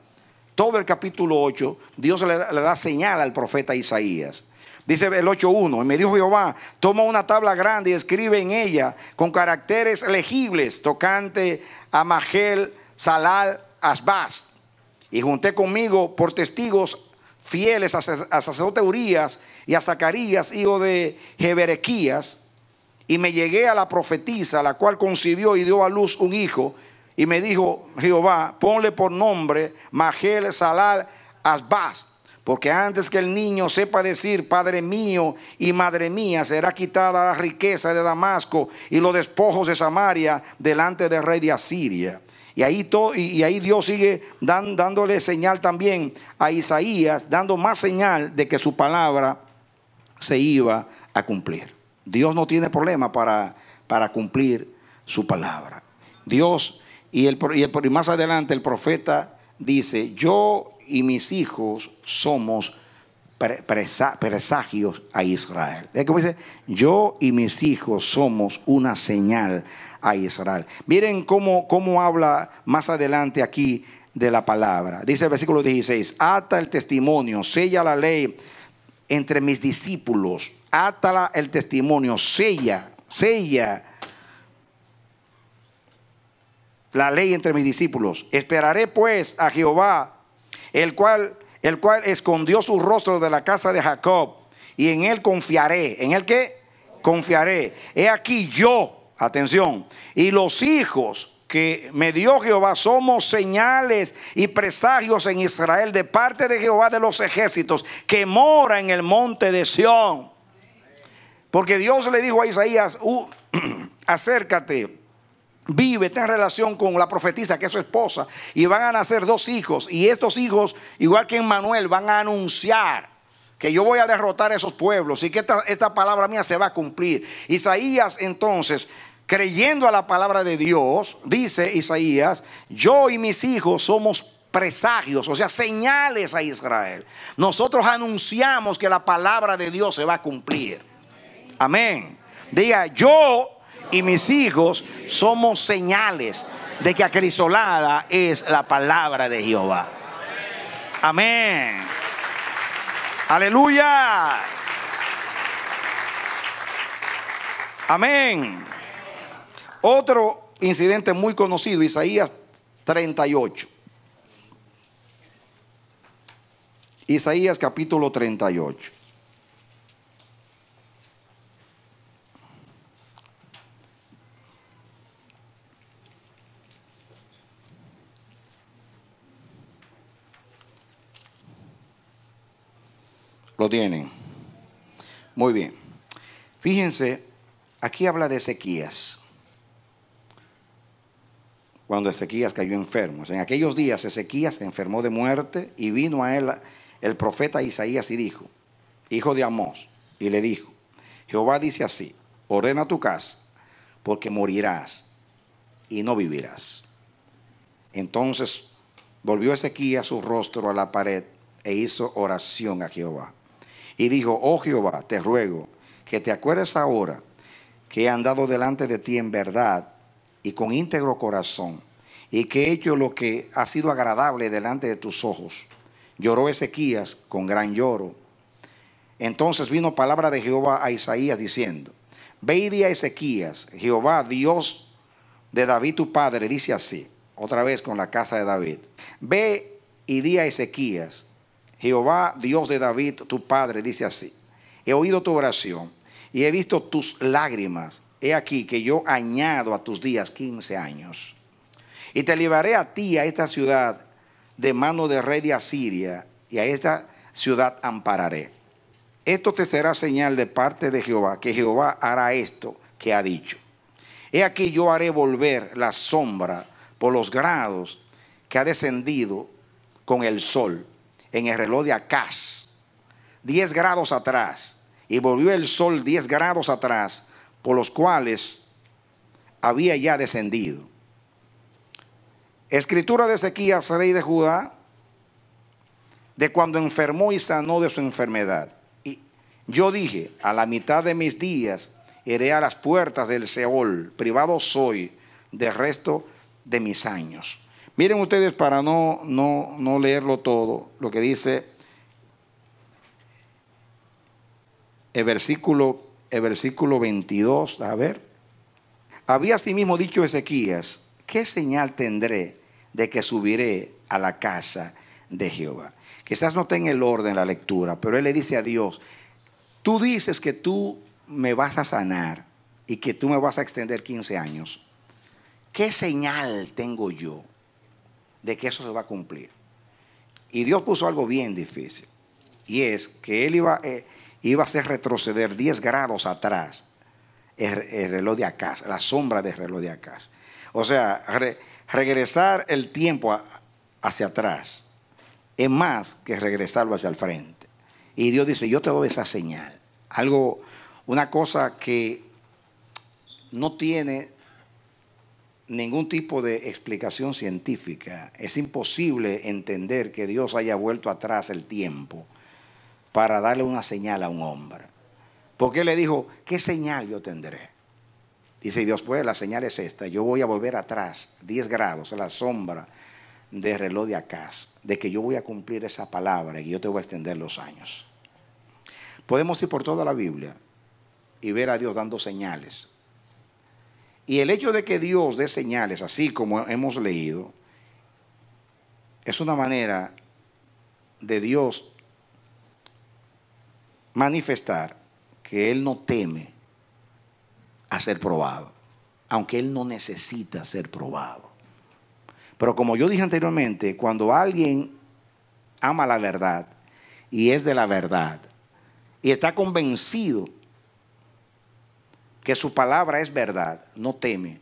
todo el capítulo 8, Dios le da señal al profeta Isaías. Dice el 8:1, y me dijo Jehová, toma una tabla grande y escribe en ella con caracteres legibles, tocante a Magel, Salal, Asbaz. Y junté conmigo por testigos fieles a sacerdote Urías y a Zacarías, hijo de Jeberequías. Y me llegué a la profetisa, la cual concibió y dio a luz un hijo. Y me dijo Jehová, ponle por nombre Magel, Salal, Asbaz, porque antes que el niño sepa decir Padre mío y Madre mía, será quitada la riqueza de Damasco y los despojos de Samaria delante del rey de Asiria. Y ahí Dios sigue dándole señal también a Isaías, dando más señal de que su palabra se iba a cumplir. Dios no tiene problema para cumplir su palabra. Dios, y más adelante el profeta dice, yo y mis hijos somos presagios a Israel. Es como dice, yo y mis hijos somos una señal a Israel. Miren cómo habla más adelante aquí de la palabra. Dice el versículo 16, ata el testimonio, sella la ley entre mis discípulos. Átala el testimonio, sella la ley entre mis discípulos. Esperaré pues a Jehová, el cual escondió su rostro de la casa de Jacob, y en él confiaré. ¿En él qué? Confiaré. He aquí yo, atención, y los hijos que me dio Jehová somos señales y presagios en Israel de parte de Jehová de los ejércitos, que mora en el monte de Sión. Porque Dios le dijo a Isaías, acércate, vive, ten relación con la profetisa que es su esposa, y van a nacer 2 hijos, y estos hijos, igual que en Manuel, van a anunciar que yo voy a derrotar a esos pueblos y que esta palabra mía se va a cumplir. Isaías entonces, creyendo a la palabra de Dios, dice Isaías, yo y mis hijos somos presagios, o sea, señales a Israel. Nosotros anunciamos que la palabra de Dios se va a cumplir. Amén. Diga, yo y mis hijos somos señales de que acrisolada es la palabra de Jehová. Amén. Aleluya. Amén. Otro incidente muy conocido, Isaías 38. Isaías capítulo 38. Lo tienen. Muy bien. Fíjense, aquí habla de Ezequías. Cuando Ezequías cayó enfermo. En aquellos días Ezequías se enfermó de muerte y vino a él el profeta Isaías y dijo, hijo de Amós, y le dijo, Jehová dice así, ordena tu casa, porque morirás y no vivirás. Entonces volvió Ezequías su rostro a la pared e hizo oración a Jehová. Y dijo, oh Jehová, te ruego que te acuerdes ahora que he andado delante de ti en verdad y con íntegro corazón, y que he hecho lo que ha sido agradable delante de tus ojos. Lloró Ezequías con gran lloro. Entonces vino palabra de Jehová a Isaías diciendo, ve y di a Ezequías, Jehová Dios de David tu padre dice así, otra vez con la casa de David, ve y di a Ezequías, Jehová Dios de David tu padre dice así, he oído tu oración y he visto tus lágrimas. He aquí que yo añado a tus días 15 años. Y te libraré a ti, a esta ciudad, de mano del rey de Asiria, y a esta ciudad ampararé. Esto te será señal de parte de Jehová, que Jehová hará esto que ha dicho. He aquí yo haré volver la sombra por los grados que ha descendido con el sol en el reloj de Acaz, 10 grados atrás. Y volvió el sol 10 grados atrás, por los cuales había ya descendido. Escritura de Ezequías, rey de Judá, de cuando enfermó y sanó de su enfermedad. Y yo dije, a la mitad de mis días iré a las puertas del Seol, privado soy del resto de mis años. Miren ustedes, para no leerlo todo, lo que dice el versículo 22, a ver. Había asimismo dicho Ezequías, ¿qué señal tendré de que subiré a la casa de Jehová? Quizás no tenga el orden la lectura, pero él le dice a Dios, tú dices que tú me vas a sanar y que tú me vas a extender 15 años. ¿Qué señal tengo yo de que eso se va a cumplir? Y Dios puso algo bien difícil, y es que él iba a hacer retroceder 10 grados atrás el reloj de Acaz, la sombra del reloj de Acaz. O sea, regresar el tiempo hacia atrás es más que regresarlo hacia el frente. Y Dios dice, yo te doy esa señal. Una cosa que no tiene ningún tipo de explicación científica. Es imposible entender que Dios haya vuelto atrás el tiempo para darle una señal a un hombre. Porque él le dijo, ¿qué señal yo tendré? Dice Dios, pues la señal es esta, yo voy a volver atrás 10 grados a la sombra del reloj de Acaz, de que yo voy a cumplir esa palabra y que yo te voy a extender los años. Podemos ir por toda la Biblia y ver a Dios dando señales. Y el hecho de que Dios dé señales, así como hemos leído, es una manera de Dios manifestar que Él no teme a ser probado. aunque él no necesita ser probado. Pero como yo dije anteriormente, cuando alguien ama la verdad y es de la verdad y está convencido que su palabra es verdad, no teme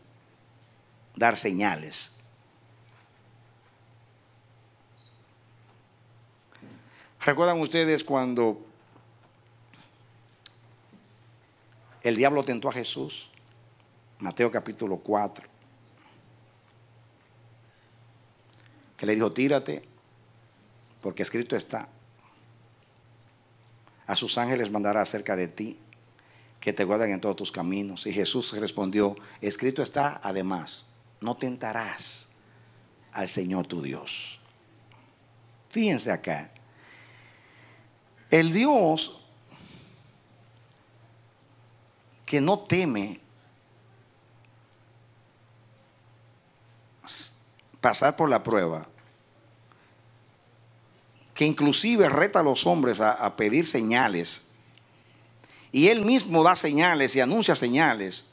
dar señales. ¿Recuerdan ustedes cuando el diablo tentó a Jesús? Mateo capítulo 4. Que le dijo, tírate, porque escrito está. A sus ángeles mandará acerca de ti, que te guarden en todos tus caminos. Y Jesús respondió, escrito está, además, no tentarás al Señor tu Dios. Fíjense acá. El Dios que no teme pasar por la prueba, que inclusive reta a los hombres a pedir señales, y Él mismo da señales y anuncia señales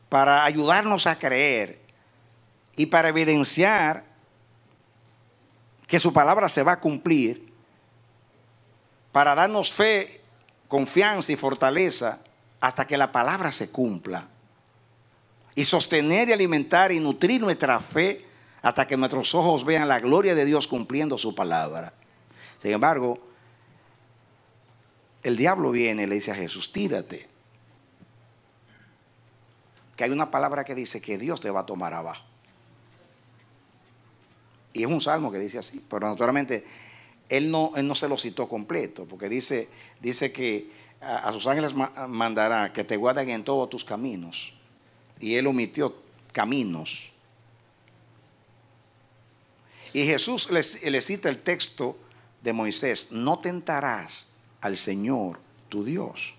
para ayudarnos a creer y para evidenciar que su palabra se va a cumplir, para darnos fe, confianza y fortaleza hasta que la palabra se cumpla, y sostener y alimentar y nutrir nuestra fe hasta que nuestros ojos vean la gloria de Dios cumpliendo su palabra. Sin embargo, el diablo viene y le dice a Jesús, tírate, que hay una palabra que dice que Dios te va a tomar abajo. Y es un salmo que dice así, pero naturalmente él no se lo citó completo, porque dice que a sus ángeles mandará que te guarden en todos tus caminos, y él omitió caminos. Y Jesús le cita el texto de Moisés, no tentarás al Señor tu Dios.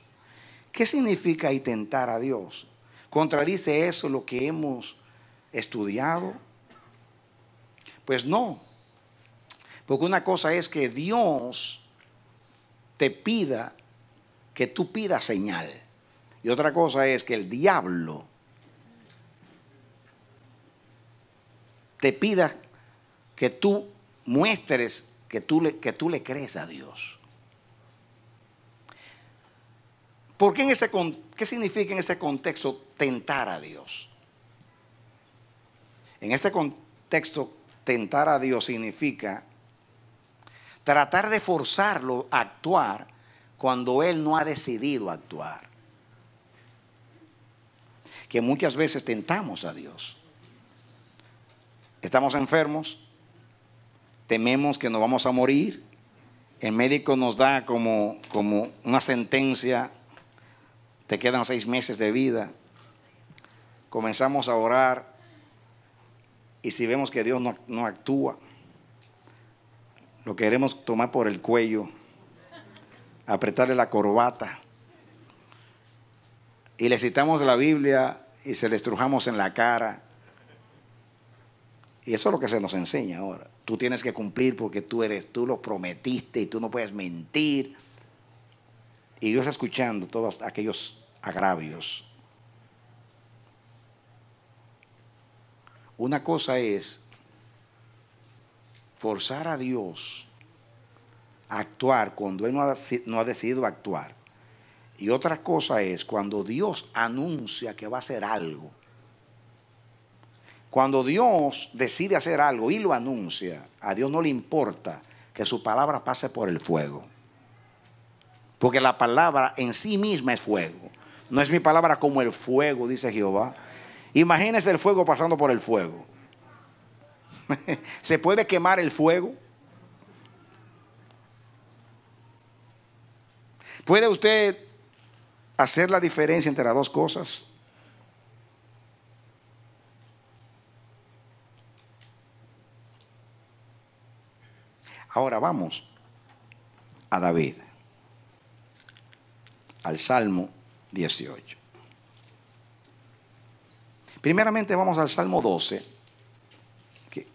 ¿Qué significa ahí tentar a Dios? ¿Contradice eso lo que hemos estudiado? Pues no, porque una cosa es que Dios te pida que tú pidas señal, y otra cosa es que el diablo te pida que tú muestres que tú le crees a Dios. ¿Por qué qué significa en ese contexto tentar a Dios? En este contexto, tentar a Dios significa tratar de forzarlo a actuar cuando Él no ha decidido actuar. Que muchas veces tentamos a Dios. Estamos enfermos, tememos que nos vamos a morir, el médico nos da como una sentencia, te quedan 6 meses de vida, comenzamos a orar, y si vemos que Dios no actúa, lo queremos tomar por el cuello, apretarle la corbata, y le citamos la Biblia y se le estrujamos en la cara. Y eso es lo que se nos enseña ahora. Tú tienes que cumplir porque tú lo prometiste y tú no puedes mentir. Y Dios está escuchando todos aquellos agravios. Una cosa es forzar a Dios a actuar cuando Él no ha decidido actuar. Y otra cosa es cuando Dios anuncia que va a hacer algo. Cuando Dios decide hacer algo y lo anuncia, a Dios no le importa que su palabra pase por el fuego. Porque la palabra en sí misma es fuego. No es mi palabra como el fuego, dice Jehová. Imagínese el fuego pasando por el fuego. ¿Se puede quemar el fuego? ¿Puede usted hacer la diferencia entre las dos cosas? Ahora vamos a David, al Salmo 18. Primeramente vamos al Salmo 12.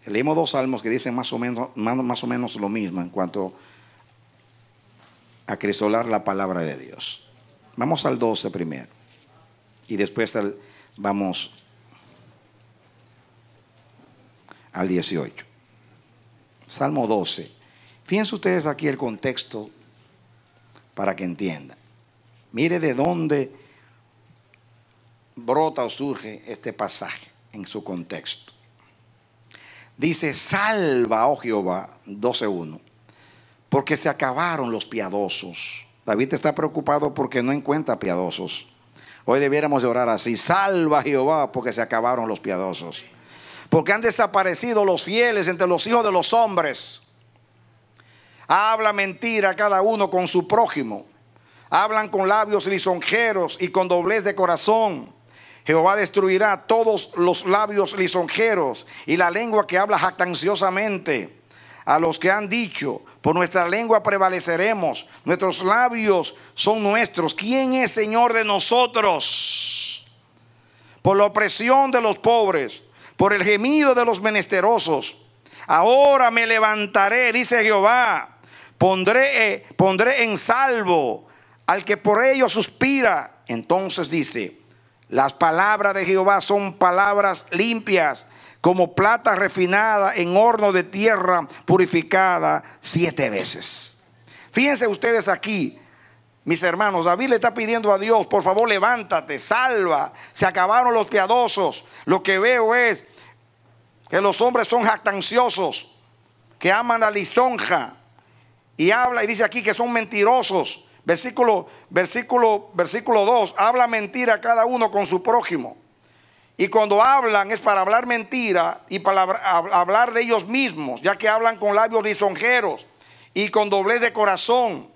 Leímos 2 salmos que dicen más o menos lo mismo en cuanto a acrisolar la palabra de Dios. Vamos al 12 primero y después vamos al 18. Salmo 12. Fíjense ustedes aquí el contexto para que entiendan. Mire de dónde brota o surge este pasaje en su contexto. Dice: salva, oh Jehová, 12:1, porque se acabaron los piadosos. David está preocupado porque no encuentra piadosos. Hoy debiéramos de orar así: salva, Jehová, porque se acabaron los piadosos. Porque han desaparecido los fieles entre los hijos de los hombres. Habla mentira cada uno con su prójimo. Hablan con labios lisonjeros y con doblez de corazón. Jehová destruirá todos los labios lisonjeros y la lengua que habla jactanciosamente. A los que han dicho: por nuestra lengua prevaleceremos, nuestros labios son nuestros. ¿Quién es Señor de nosotros? Por la opresión de los pobres, por el gemido de los menesterosos. Ahora me levantaré, dice Jehová. Pondré en salvo al que por ello suspira. Entonces dice: las palabras de Jehová son palabras limpias, como plata refinada en horno de tierra purificada 7 veces. Fíjense ustedes aquí, mis hermanos, David le está pidiendo a Dios: por favor, levántate, salva. Se acabaron los piadosos. Lo que veo es que los hombres son jactanciosos, que aman la lisonja. Y habla y dice aquí que son mentirosos. Versículo 2, habla mentira cada uno con su prójimo. Y cuando hablan es para hablar mentira y para hablar de ellos mismos, ya que hablan con labios lisonjeros y con doblez de corazón.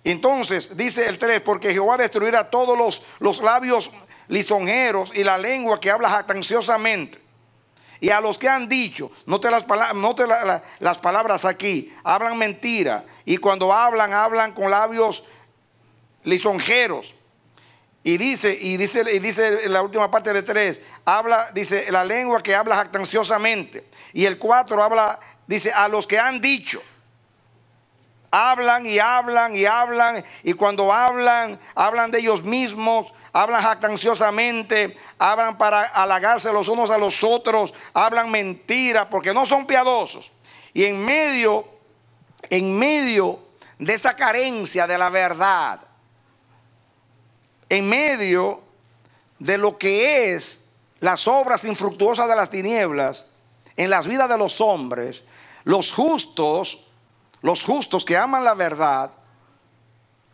Entonces dice el 3: porque Jehová destruirá todos los labios lisonjeros y la lengua que habla jactanciosamente. Y a los que han dicho, note las palabras aquí, hablan mentira. Y cuando hablan con labios lisonjeros. Y dice en la última parte de 3, dice la lengua que habla jactanciosamente. Y el 4 dice a los que han dicho. Hablan y hablan y hablan. Y cuando hablan de ellos mismos. Hablan jactanciosamente, hablan para halagarse los unos a los otros, hablan mentira porque no son piadosos. Y en medio de esa carencia de la verdad, en medio de lo que es las obras infructuosas de las tinieblas en las vidas de los hombres, los justos que aman la verdad,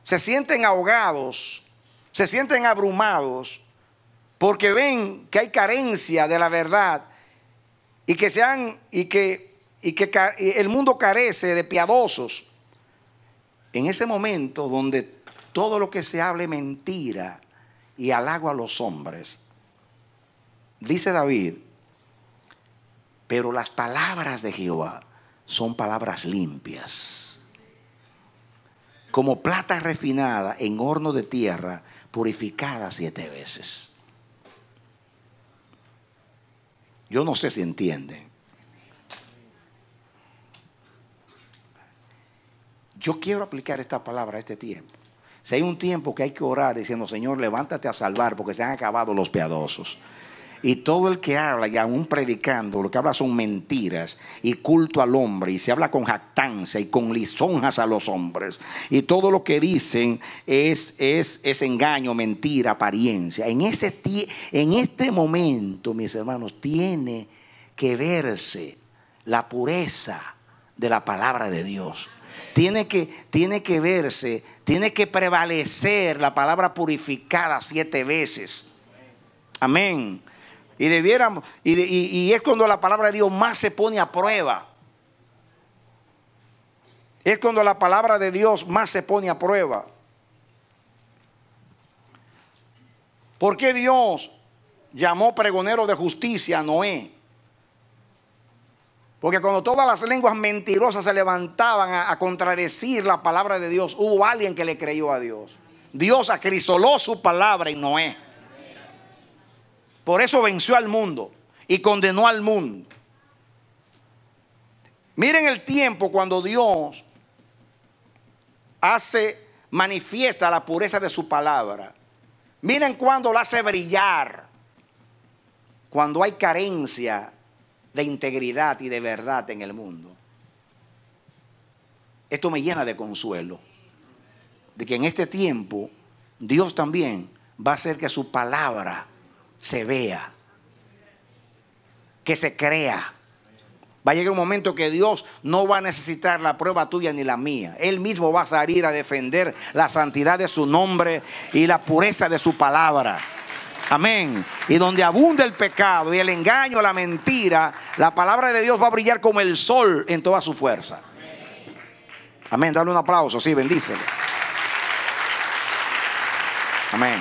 se sienten ahogados, se sienten abrumados porque ven que hay carencia de la verdad y que el mundo carece de piadosos. En ese momento donde todo lo que se hable mentira y halago a los hombres, dice David: pero las palabras de Jehová son palabras limpias, como plata refinada en horno de tierra purificada 7 veces. Yo no sé si entienden. Yo quiero aplicar esta palabra a este tiempo. Si hay un tiempo que hay que orar diciendo: Señor, levántate a salvar, porque se han acabado los piadosos. Y todo el que habla, y aún predicando, lo que habla son mentiras y culto al hombre, y se habla con jactancia y con lisonjas a los hombres, y todo lo que dicen es engaño, mentira, apariencia. En este momento, mis hermanos, tiene que verse la pureza de la palabra de Dios. Tiene que verse, tiene que prevalecer la palabra purificada 7 veces. Amén. Y es cuando la palabra de Dios más se pone a prueba. Es cuando la palabra de Dios más se pone a prueba. ¿Por qué Dios llamó pregonero de justicia a Noé? Porque cuando todas las lenguas mentirosas se levantaban a contradecir la palabra de Dios, hubo alguien que le creyó a Dios. Dios acrisoló su palabra en Noé. Por eso venció al mundo y condenó al mundo. Miren el tiempo cuando Dios manifiesta la pureza de su palabra. Miren cuando la hace brillar. Cuando hay carencia de integridad y de verdad en el mundo. Esto me llena de consuelo, de que en este tiempo Dios también va a hacer que su palabra se vea, que se crea. Va a llegar un momento que Dios no va a necesitar la prueba tuya ni la mía. Él mismo va a salir a defender la santidad de su nombre y la pureza de su palabra. Amén. Y donde abunda el pecado y el engaño, la mentira, la palabra de Dios va a brillar como el sol en toda su fuerza. Amén. Dale un aplauso, sí, bendícele. Amén.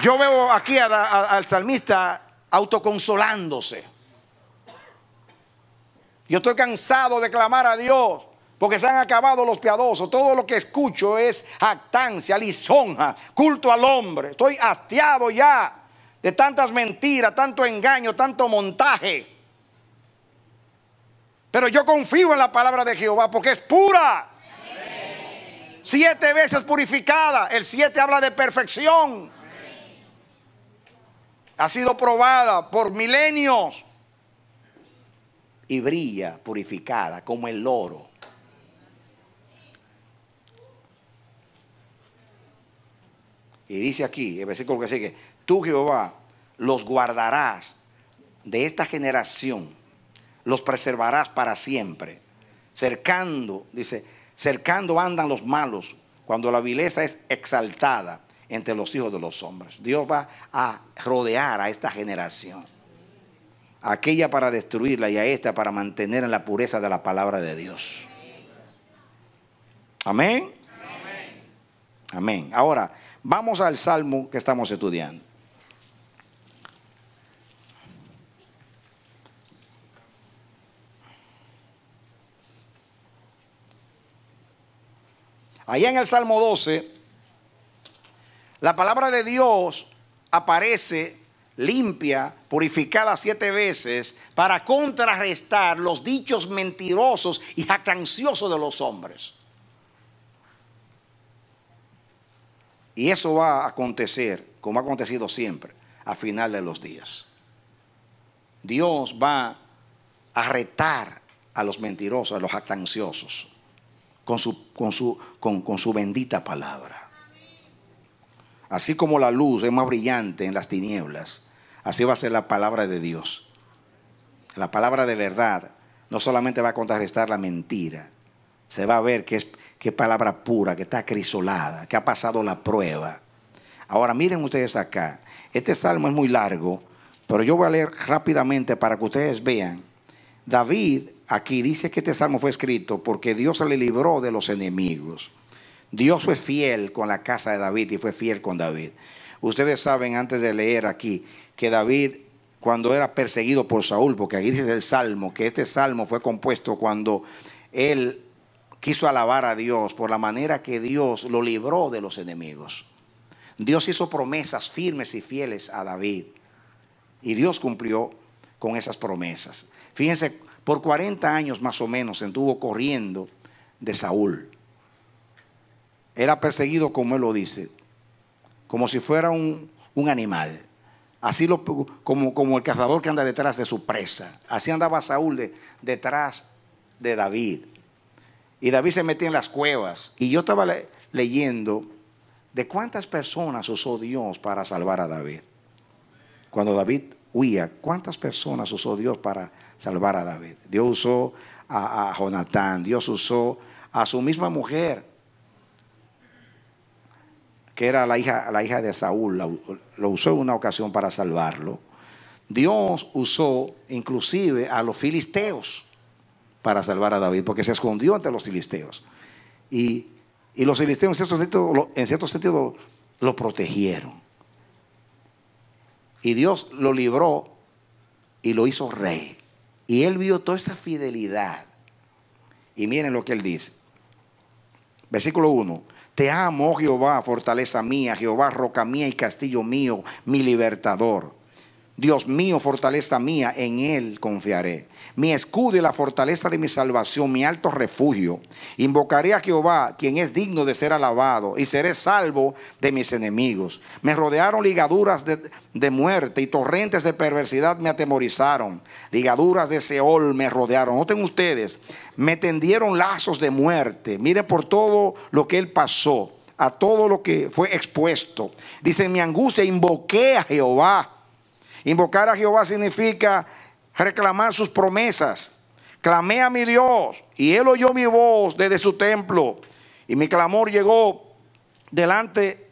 Yo veo aquí al salmista autoconsolándose. Yo estoy cansado de clamar a Dios porque se han acabado los piadosos. Todo lo que escucho es jactancia, lisonja, culto al hombre. Estoy hastiado ya de tantas mentiras, tanto engaño, tanto montaje. Pero yo confío en la palabra de Jehová porque es pura. 7 veces purificada. El 7 habla de perfección. Ha sido probada por milenios y brilla purificada como el oro. Y dice aquí, el versículo que sigue: tú, Jehová, los guardarás de esta generación, los preservarás para siempre. Cercando, dice, cercando andan los malos cuando la vileza es exaltada entre los hijos de los hombres. Dios va a rodear a esta generación, a aquella para destruirla y a esta para mantener en la pureza de la palabra de Dios. Amén. Amén. Ahora vamos al salmo que estamos estudiando. Allá en el Salmo 12, la palabra de Dios aparece limpia, purificada 7 veces para contrarrestar los dichos mentirosos y jactanciosos de los hombres. Y eso va a acontecer, como ha acontecido siempre, a final de los días. Dios va a retar a los mentirosos, a los jactanciosos, con su bendita palabra. Así como la luz es más brillante en las tinieblas, así va a ser la palabra de Dios. La palabra de verdad no solamente va a contrarrestar la mentira, se va a ver que es palabra pura, que está acrisolada, que ha pasado la prueba. Ahora miren ustedes acá, este salmo es muy largo, pero yo voy a leer rápidamente para que ustedes vean. David aquí dice que este salmo fue escrito porque Dios le libró de los enemigos. Dios fue fiel con la casa de David y fue fiel con David. Ustedes saben, antes de leer aquí, que David, cuando era perseguido por Saúl, porque aquí dice el salmo, que este salmo fue compuesto cuando él quiso alabar a Dios por la manera que Dios lo libró de los enemigos. Dios hizo promesas firmes y fieles a David y Dios cumplió con esas promesas. Fíjense, por 40 años más o menos se estuvo corriendo de Saúl. Era perseguido, como él lo dice, como si fuera un animal. Así como el cazador que anda detrás de su presa. Así andaba Saúl detrás de David. Y David se metía en las cuevas. Y yo estaba leyendo de cuántas personas usó Dios para salvar a David. Cuando David huía, ¿cuántas personas usó Dios para salvar a David? Dios usó a Jonatán. Dios usó a su misma mujer, que era la hija de Saúl. Lo usó en una ocasión para salvarlo. Dios usó inclusive a los filisteos para salvar a David, porque se escondió ante los filisteos. Y los filisteos en cierto sentido lo protegieron. Y Dios lo libró y lo hizo rey. Y él vio toda esa fidelidad. Y miren lo que él dice. Versículo 1. Te amo, oh Jehová, fortaleza mía, Jehová, roca mía y castillo mío, mi libertador. Dios mío, fortaleza mía, en Él confiaré. Mi escudo y la fortaleza de mi salvación, mi alto refugio. Invocaré a Jehová, quien es digno de ser alabado, y seré salvo de mis enemigos. Me rodearon ligaduras de muerte y torrentes de perversidad me atemorizaron. Ligaduras de Seol me rodearon. Noten ustedes, me tendieron lazos de muerte. Miren por todo lo que él pasó, a todo lo que fue expuesto. Dice, en mi angustia invoqué a Jehová. Invocar a Jehová significa reclamar sus promesas. Clamé a mi Dios y Él oyó mi voz desde su templo. Y mi clamor llegó delante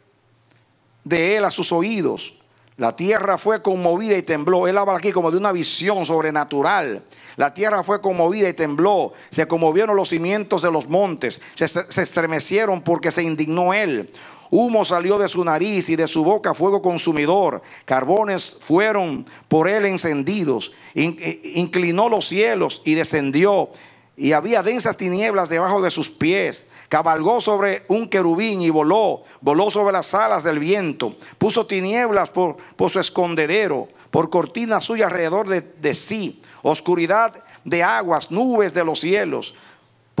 de Él a sus oídos. La tierra fue conmovida y tembló. Él habla aquí como de una visión sobrenatural. La tierra fue conmovida y tembló. Se conmovieron los cimientos de los montes. Se estremecieron porque se indignó Él. Humo salió de su nariz y de su boca fuego consumidor. Carbones fueron por él encendidos. Inclinó los cielos y descendió. Y había densas tinieblas debajo de sus pies. Cabalgó sobre un querubín y voló. Voló sobre las alas del viento. Puso tinieblas por su escondedero, por cortina suya alrededor de sí. Oscuridad de aguas, nubes de los cielos.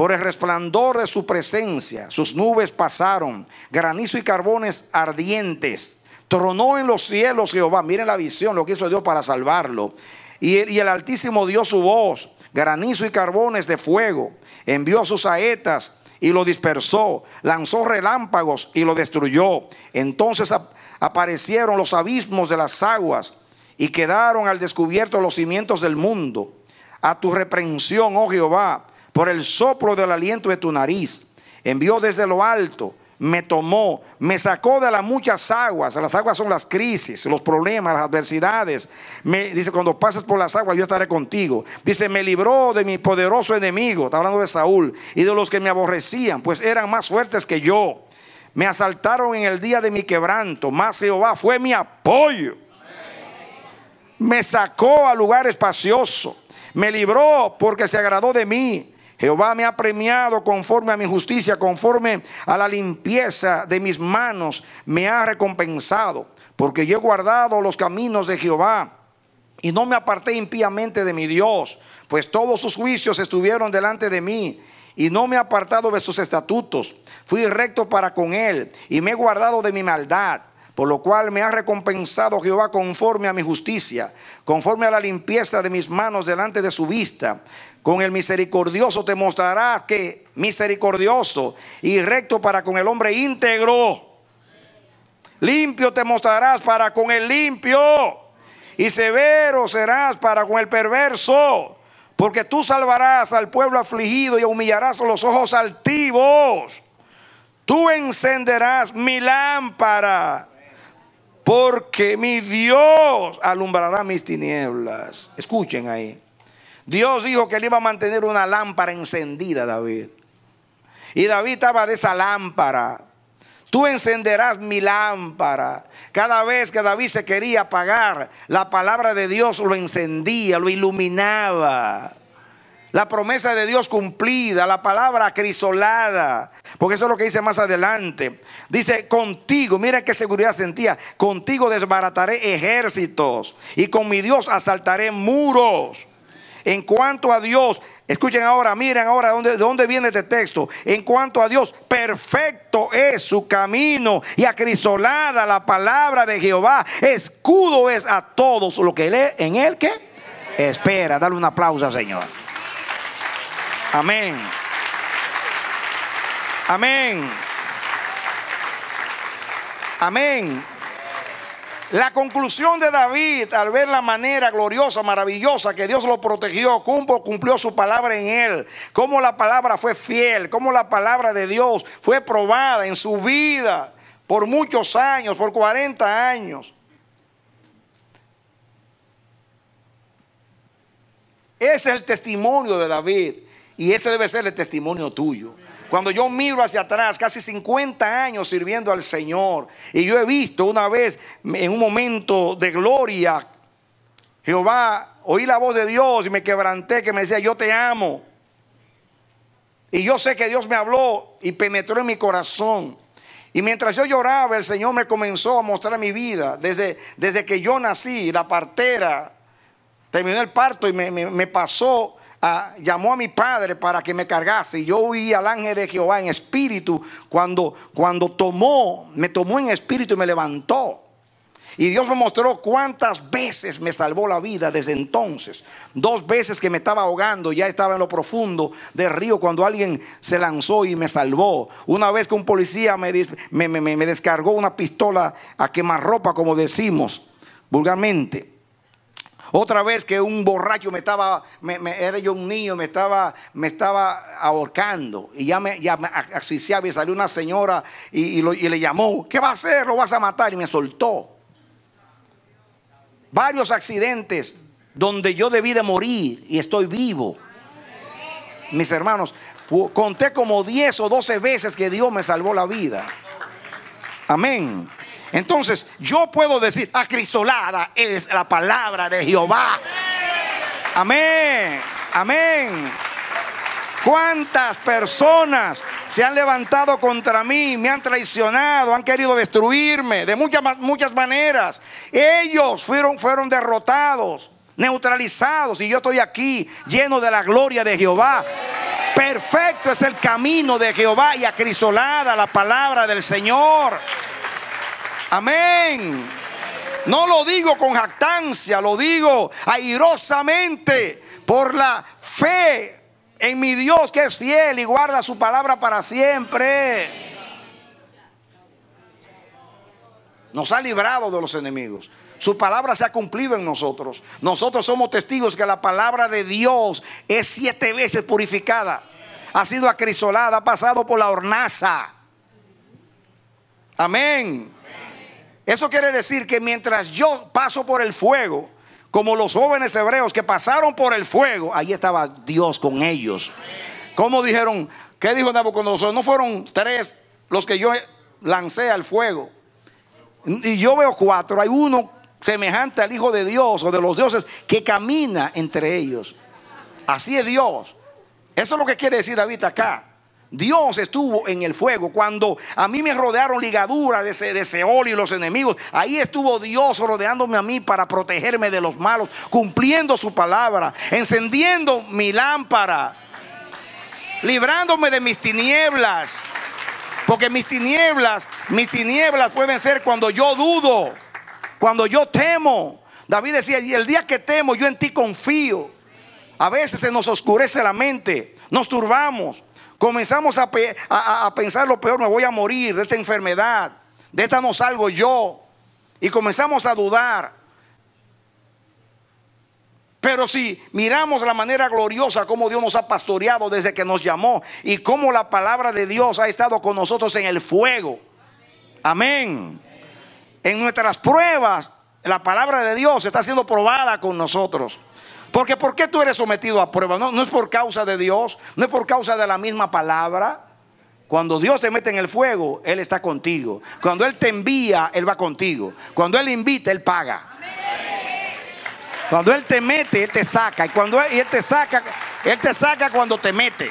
Por el resplandor de su presencia, sus nubes pasaron, granizo y carbones ardientes. Tronó en los cielos Jehová. Miren la visión, lo que hizo Dios para salvarlo. Y el Altísimo dio su voz, granizo y carbones de fuego. Envió sus saetas y lo dispersó. Lanzó relámpagos y lo destruyó. Entonces aparecieron los abismos de las aguas y quedaron al descubierto los cimientos del mundo. A tu reprensión, oh Jehová, por el soplo del aliento de tu nariz, envió desde lo alto, me tomó, me sacó de las muchas aguas. Las aguas son las crisis, los problemas, las adversidades. Dice, cuando pases por las aguas yo estaré contigo. Dice, me libró de mi poderoso enemigo. Está hablando de Saúl. Y de los que me aborrecían, pues eran más fuertes que yo. Me asaltaron en el día de mi quebranto, mas Jehová fue mi apoyo. Me sacó a lugar espacioso. Me libró porque se agradó de mí. Jehová me ha premiado conforme a mi justicia, conforme a la limpieza de mis manos me ha recompensado. Porque yo he guardado los caminos de Jehová y no me aparté impíamente de mi Dios, pues todos sus juicios estuvieron delante de mí y no me he apartado de sus estatutos. Fui recto para con él y me he guardado de mi maldad. Por lo cual me ha recompensado Jehová conforme a mi justicia, conforme a la limpieza de mis manos delante de su vista. Con el misericordioso te mostrarás que misericordioso y recto para con el hombre íntegro. Limpio te mostrarás para con el limpio y severo serás para con el perverso. Porque tú salvarás al pueblo afligido y humillarás a los ojos altivos. Tú encenderás mi lámpara, porque mi Dios alumbrará mis tinieblas. Escuchen ahí. Dios dijo que él iba a mantener una lámpara encendida, David. Y David estaba de esa lámpara. Tú encenderás mi lámpara. Cada vez que David se quería apagar, la palabra de Dios lo encendía, lo iluminaba. La promesa de Dios cumplida, la palabra acrisolada. Porque eso es lo que dice más adelante. Dice, contigo, mira qué seguridad sentía. Contigo desbarataré ejércitos y con mi Dios asaltaré muros. En cuanto a Dios, escuchen ahora, miren ahora de dónde viene este texto. En cuanto a Dios, perfecto es su camino y acrisolada la palabra de Jehová. Escudo es a todos lo que lee en él que espera. Dale un aplauso al Señor. Amén. Amén. Amén. La conclusión de David, al ver la manera gloriosa, maravillosa que Dios lo protegió, cumplió su palabra en él, cómo la palabra fue fiel, cómo la palabra de Dios fue probada en su vida por muchos años, por 40 años. Ese es el testimonio de David y ese debe ser el testimonio tuyo. Cuando yo miro hacia atrás, casi 50 años sirviendo al Señor, y yo he visto una vez en un momento de gloria, Jehová, oí la voz de Dios y me quebranté, que me decía, yo te amo. Y yo sé que Dios me habló y penetró en mi corazón. Y mientras yo lloraba, el Señor me comenzó a mostrar mi vida. Desde que yo nací, la partera terminó el parto y me pasó, llamó a mi padre para que me cargase. Y yo oí al ángel de Jehová en espíritu cuando me tomó en espíritu y me levantó. Y Dios me mostró cuántas veces me salvó la vida desde entonces. 2 veces que me estaba ahogando, ya estaba en lo profundo del río cuando alguien se lanzó y me salvó. Una vez que un policía me descargó una pistola a quemarropa, como decimos vulgarmente. Otra vez que un borracho era yo un niño, me estaba ahorcando y ya me asfixiaba, y salió una señora y le llamó: ¿qué va a hacer? ¿Lo vas a matar? Y me soltó. Varios accidentes donde yo debí de morir y estoy vivo. Mis hermanos, conté como 10 o 12 veces que Dios me salvó la vida. Amén. Entonces yo puedo decir: acrisolada es la palabra de Jehová. Amén. Amén. ¿Cuántas personas se han levantado contra mí, me han traicionado, han querido destruirme de muchas maneras? Ellos fueron derrotados, neutralizados, y yo estoy aquí lleno de la gloria de Jehová. Perfecto es el camino de Jehová y acrisolada la palabra del Señor. Amén. No lo digo con jactancia, lo digo airosamente por la fe en mi Dios, que es fiel y guarda su palabra para siempre. Nos ha librado de los enemigos. Su palabra se ha cumplido en nosotros. Nosotros somos testigos que la palabra de Dios es 7 veces purificada. Ha sido acrisolada, ha pasado por la hornaza. Amén. Eso quiere decir que mientras yo paso por el fuego, como los jóvenes hebreos que pasaron por el fuego, ahí estaba Dios con ellos. ¿Cómo dijeron? ¿Qué dijo Nabucodonosor? No fueron 3 los que yo lancé al fuego. Y yo veo 4. Hay uno semejante al Hijo de Dios o de los dioses que camina entre ellos. Así es Dios. Eso es lo que quiere decir David acá. Dios estuvo en el fuego. Cuando a mí me rodearon ligaduras de Seol y los enemigos, ahí estuvo Dios rodeándome a mí para protegerme de los malos, cumpliendo su palabra, encendiendo mi lámpara, librándome de mis tinieblas. Porque mis tinieblas pueden ser cuando yo dudo, cuando yo temo. David decía: y el día que temo, yo en ti confío. A veces se nos oscurece la mente, nos turbamos. Comenzamos a pensar lo peor: me voy a morir de esta enfermedad, de esta no salgo yo. Y comenzamos a dudar. Pero si miramos la manera gloriosa como Dios nos ha pastoreado desde que nos llamó, y cómo la palabra de Dios ha estado con nosotros en el fuego. Amén. En nuestras pruebas, la palabra de Dios está siendo probada con nosotros. Porque ¿por qué tú eres sometido a prueba? No es por causa de Dios, no es por causa de la misma palabra. Cuando Dios te mete en el fuego, Él está contigo. Cuando Él te envía, Él va contigo. Cuando Él invita, Él paga. Cuando Él te mete, Él te saca. Y cuando Él te saca cuando te mete.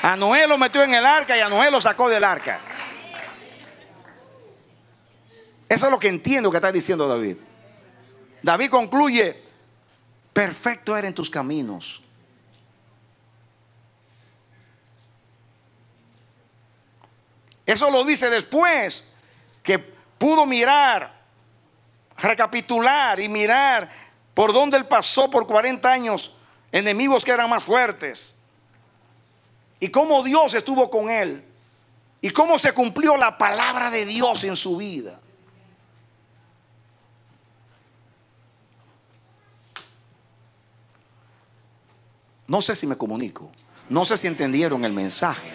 A Noé lo metió en el arca y a Noé lo sacó del arca. Eso es lo que entiendo que está diciendo David. David concluye: perfecto eran tus caminos. Eso lo dice después que pudo mirar, recapitular y mirar por donde él pasó por 40 años, enemigos que eran más fuertes, y cómo Dios estuvo con él, y cómo se cumplió la palabra de Dios en su vida. No sé si me comunico, no sé si entendieron el mensaje.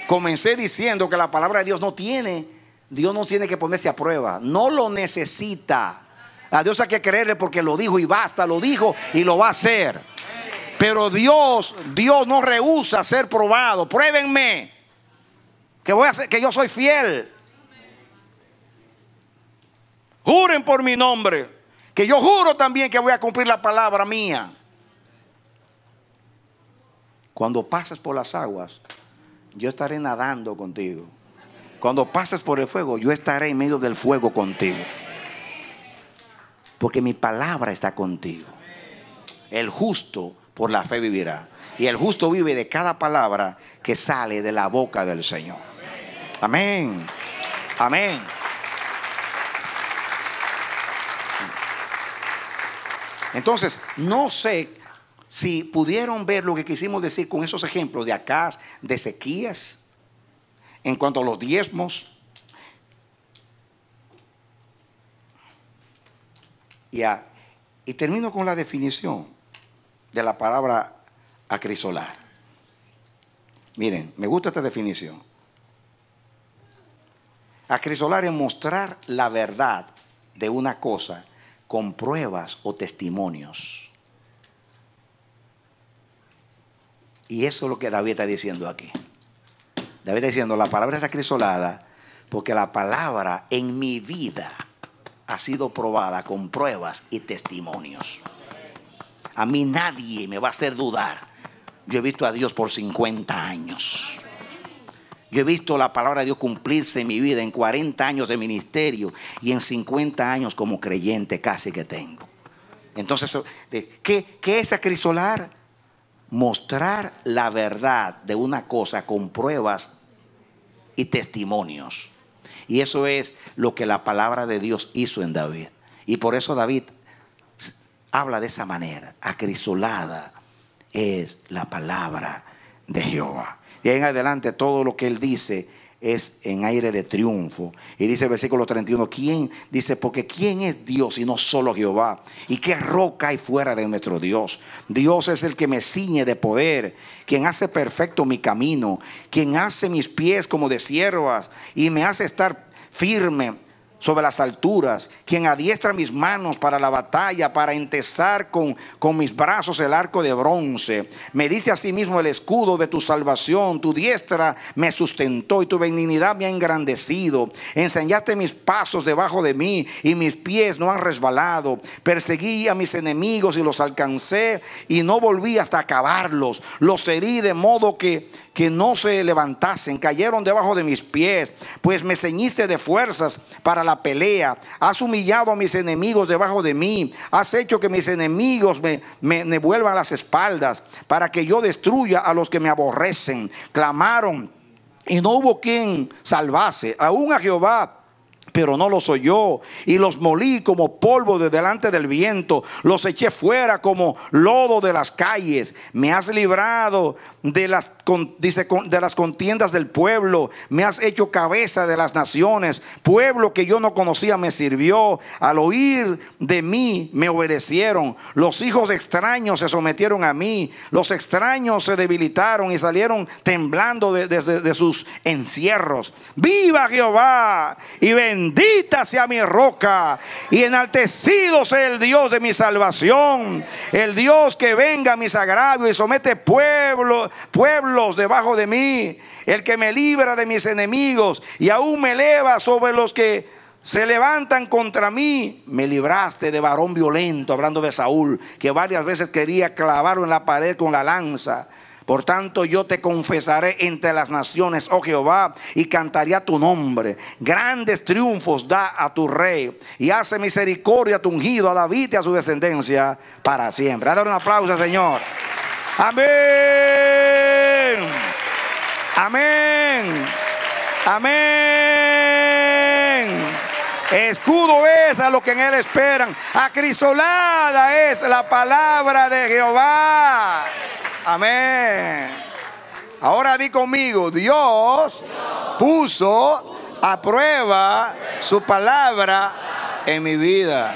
Comencé diciendo que la palabra de Dios Dios no tiene que ponerse a prueba, no lo necesita. A Dios hay que creerle porque lo dijo y basta, lo dijo y lo va a hacer. Pero Dios no rehúsa ser probado. Pruébenme que yo soy fiel. Juren por mi nombre, que yo juro también que voy a cumplir la palabra mía. Cuando pases por las aguas, yo estaré nadando contigo. Cuando pases por el fuego, yo estaré en medio del fuego contigo. Porque mi palabra está contigo. El justo por la fe vivirá. Y el justo vive de cada palabra que sale de la boca del Señor. Amén. Amén. Entonces, no sé si pudieron ver lo que quisimos decir con esos ejemplos de Acaz, de Ezequías, en cuanto a los diezmos. Y termino con la definición de la palabra acrisolar. Miren, me gusta esta definición. Acrisolar es mostrar la verdad de una cosa con pruebas o testimonios. Y eso es lo que David está diciendo aquí. David está diciendo, la palabra es acrisolada porque la palabra en mi vida ha sido probada con pruebas y testimonios. A mí nadie me va a hacer dudar. Yo he visto a Dios por 50 años. Yo he visto la palabra de Dios cumplirse en mi vida en 40 años de ministerio y en 50 años como creyente casi que tengo. Entonces, ¿qué es acrisolar? Mostrar la verdad de una cosa con pruebas y testimonios. Y eso es lo que la palabra de Dios hizo en David. Y por eso David habla de esa manera. Acrisolada es la palabra de Jehová. Y ahí en adelante todo lo que él dice es en aire de triunfo. Y dice el versículo 31, ¿quién? Dice, porque ¿quién es Dios y no solo Jehová? ¿Y qué roca hay fuera de nuestro Dios? Dios es el que me ciñe de poder, quien hace perfecto mi camino, quien hace mis pies como de ciervas y me hace estar firme sobre las alturas, quien adiestra mis manos para la batalla, para entesar con mis brazos el arco de bronce. Me dice asimismo el escudo de tu salvación, tu diestra me sustentó y tu benignidad me ha engrandecido. Enseñaste mis pasos debajo de mí y mis pies no han resbalado. Perseguí a mis enemigos y los alcancé y no volví hasta acabarlos. Los herí de modo que no se levantasen, cayeron debajo de mis pies, pues me ceñiste de fuerzas para la pelea. Has humillado a mis enemigos debajo de mí, has hecho que mis enemigos me vuelvan las espaldas, para que yo destruya a los que me aborrecen. Clamaron y no hubo quien salvase, aún a Jehová, pero no los oyó, y los molí como polvo de delante del viento, los eché fuera como lodo de las calles. Me has librado de las contiendas del pueblo, me has hecho cabeza de las naciones. Pueblo que yo no conocía me sirvió, al oír de mí me obedecieron. Los hijos extraños se sometieron a mí, los extraños se debilitaron y salieron temblando de sus encierros. Viva Jehová y bendita sea mi roca, y enaltecido sea el Dios de mi salvación, el Dios que venga a mis agravios y somete pueblos debajo de mí, el que me libra de mis enemigos y aún me eleva sobre los que se levantan contra mí. Me libraste de varón violento, hablando de Saúl, que varias veces quería clavarlo en la pared con la lanza. Por tanto yo te confesaré entre las naciones, oh Jehová, y cantaré a tu nombre. Grandes triunfos da a tu rey, y hace misericordia a tu ungido, a David y a su descendencia para siempre. Dale un aplauso al Señor. Amén. Amén. Amén. Escudo es a lo que en él esperan. Acrisolada es la palabra de Jehová. Amén. Ahora di conmigo, Dios puso a prueba su palabra en mi vida.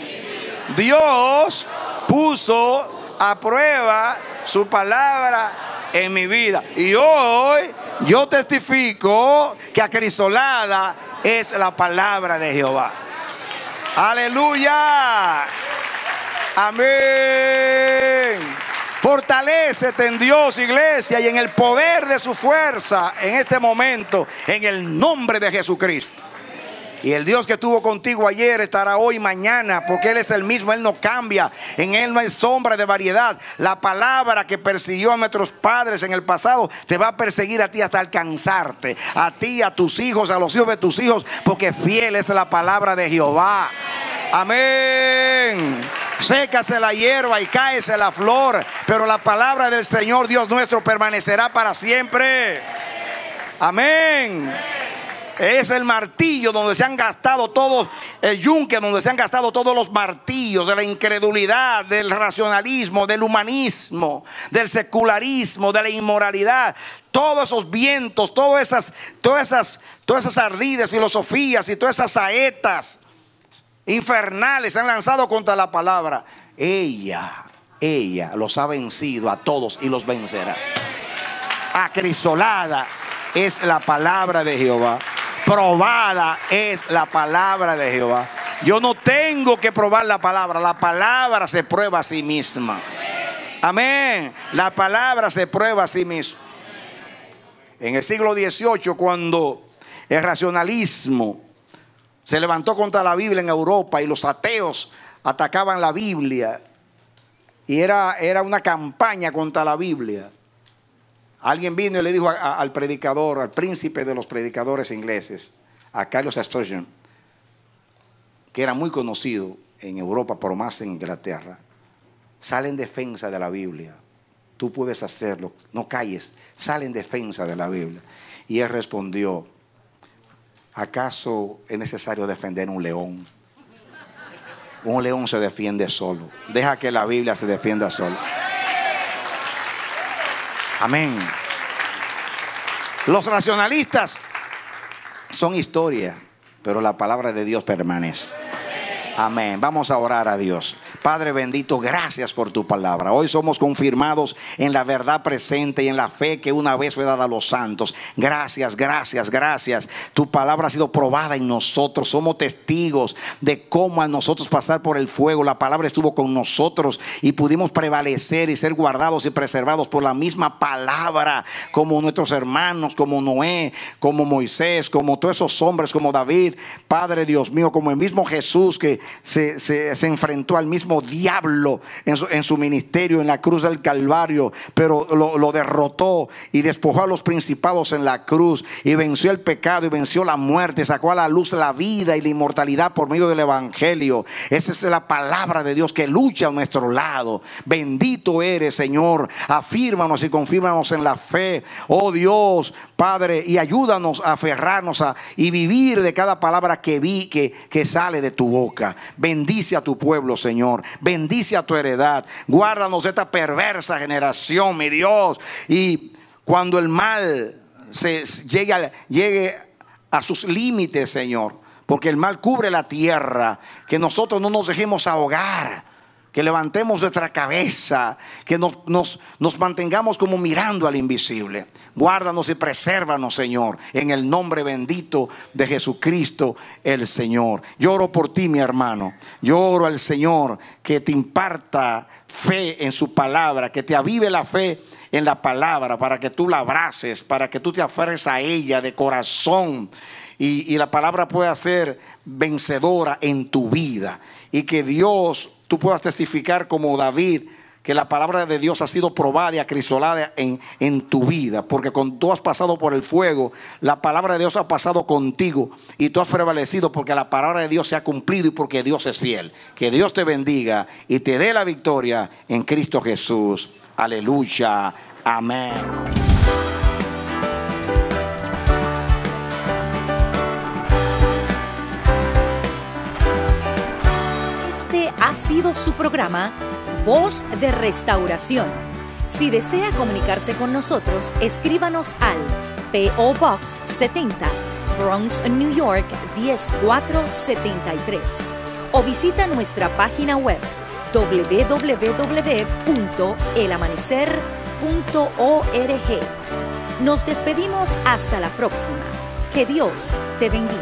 Dios puso a prueba su palabra en mi vida. Y hoy yo testifico que acrisolada es la palabra de Jehová. Aleluya. Amén. Fortalécete en Dios, iglesia, y en el poder de su fuerza en este momento, en el nombre de Jesucristo. Y el Dios que estuvo contigo ayer estará hoy y mañana, porque Él es el mismo, Él no cambia. En Él no hay sombra de variedad. La palabra que persiguió a nuestros padres en el pasado te va a perseguir a ti hasta alcanzarte. A ti, a tus hijos, a los hijos de tus hijos, porque fiel es la palabra de Jehová. Amén. Sécase la hierba y cáese la flor, pero la palabra del Señor Dios nuestro permanecerá para siempre. Amén. Es el martillo donde se han gastado todos, el yunque donde se han gastado todos los martillos de la incredulidad, del racionalismo, del humanismo, del secularismo, de la inmoralidad. Todos esos vientos, todas esas ardides filosofías y todas esas saetas infernales se han lanzado contra la palabra. Ella los ha vencido a todos y los vencerá. Acrisolada es la palabra de Jehová. Probada es la palabra de Jehová. Yo no tengo que probar la palabra se prueba a sí misma. Amén. La palabra se prueba a sí misma. En el siglo XVIII, cuando el racionalismo se levantó contra la Biblia en Europa y los ateos atacaban la Biblia, y era una campaña contra la Biblia, alguien vino y le dijo al predicador, al príncipe de los predicadores ingleses, a Carlos Spurgeon, que era muy conocido en Europa, pero más en Inglaterra: sale en defensa de la Biblia, tú puedes hacerlo, no calles, sale en defensa de la Biblia. Y él respondió: ¿acaso es necesario defender un león? Un león se defiende solo. Deja que la Biblia se defienda sola. Amén. Los racionalistas son historia, pero la palabra de Dios permanece. Amén. Vamos a orar a Dios. Padre bendito, gracias por tu palabra. Hoy somos confirmados en la verdad presente y en la fe que una vez fue dada a los santos. Gracias, gracias, gracias. Tu palabra ha sido probada en nosotros. Somos testigos de cómo a nosotros pasar por el fuego, la palabra estuvo con nosotros y pudimos prevalecer y ser guardados y preservados por la misma palabra, como nuestros hermanos, como Noé, como Moisés, como todos esos hombres, como David. Padre Dios mío, como el mismo Jesús que se enfrentó al mismo diablo en su ministerio en la cruz del Calvario, pero lo derrotó y despojó a los principados en la cruz y venció el pecado y venció la muerte, sacó a la luz la vida y la inmortalidad por medio del evangelio. Esa es la palabra de Dios que lucha a nuestro lado. Bendito eres, Señor. Afírmanos y confírmanos en la fe, oh Dios, Padre, y ayúdanos a aferrarnos y vivir de cada palabra que sale de tu boca. Bendice a tu pueblo, Señor. Bendice a tu heredad. Guárdanos de esta perversa generación, mi Dios. Y cuando el mal llegue a sus límites, Señor, porque el mal cubre la tierra, que nosotros no nos dejemos ahogar, que levantemos nuestra cabeza, que nos mantengamos como mirando al invisible. Guárdanos y presérvanos, Señor, en el nombre bendito de Jesucristo el Señor. Yo oro por ti, mi hermano. Yo oro al Señor que te imparta fe en su palabra, que te avive la fe en la palabra, para que tú la abraces, para que tú te aferres a ella de corazón y la palabra pueda ser vencedora en tu vida, y que Dios, tú puedas testificar como David, que la palabra de Dios ha sido probada y acrisolada en tu vida, porque cuando tú has pasado por el fuego, la palabra de Dios ha pasado contigo y tú has prevalecido, porque la palabra de Dios se ha cumplido y porque Dios es fiel. Que Dios te bendiga y te dé la victoria en Cristo Jesús. Aleluya. Amén. Este ha sido su programa Voz de Restauración. Si desea comunicarse con nosotros, escríbanos al P.O. Box 70, Bronx, New York 10473, o visita nuestra página web www.elamanecer.org. Nos despedimos hasta la próxima. Que Dios te bendiga.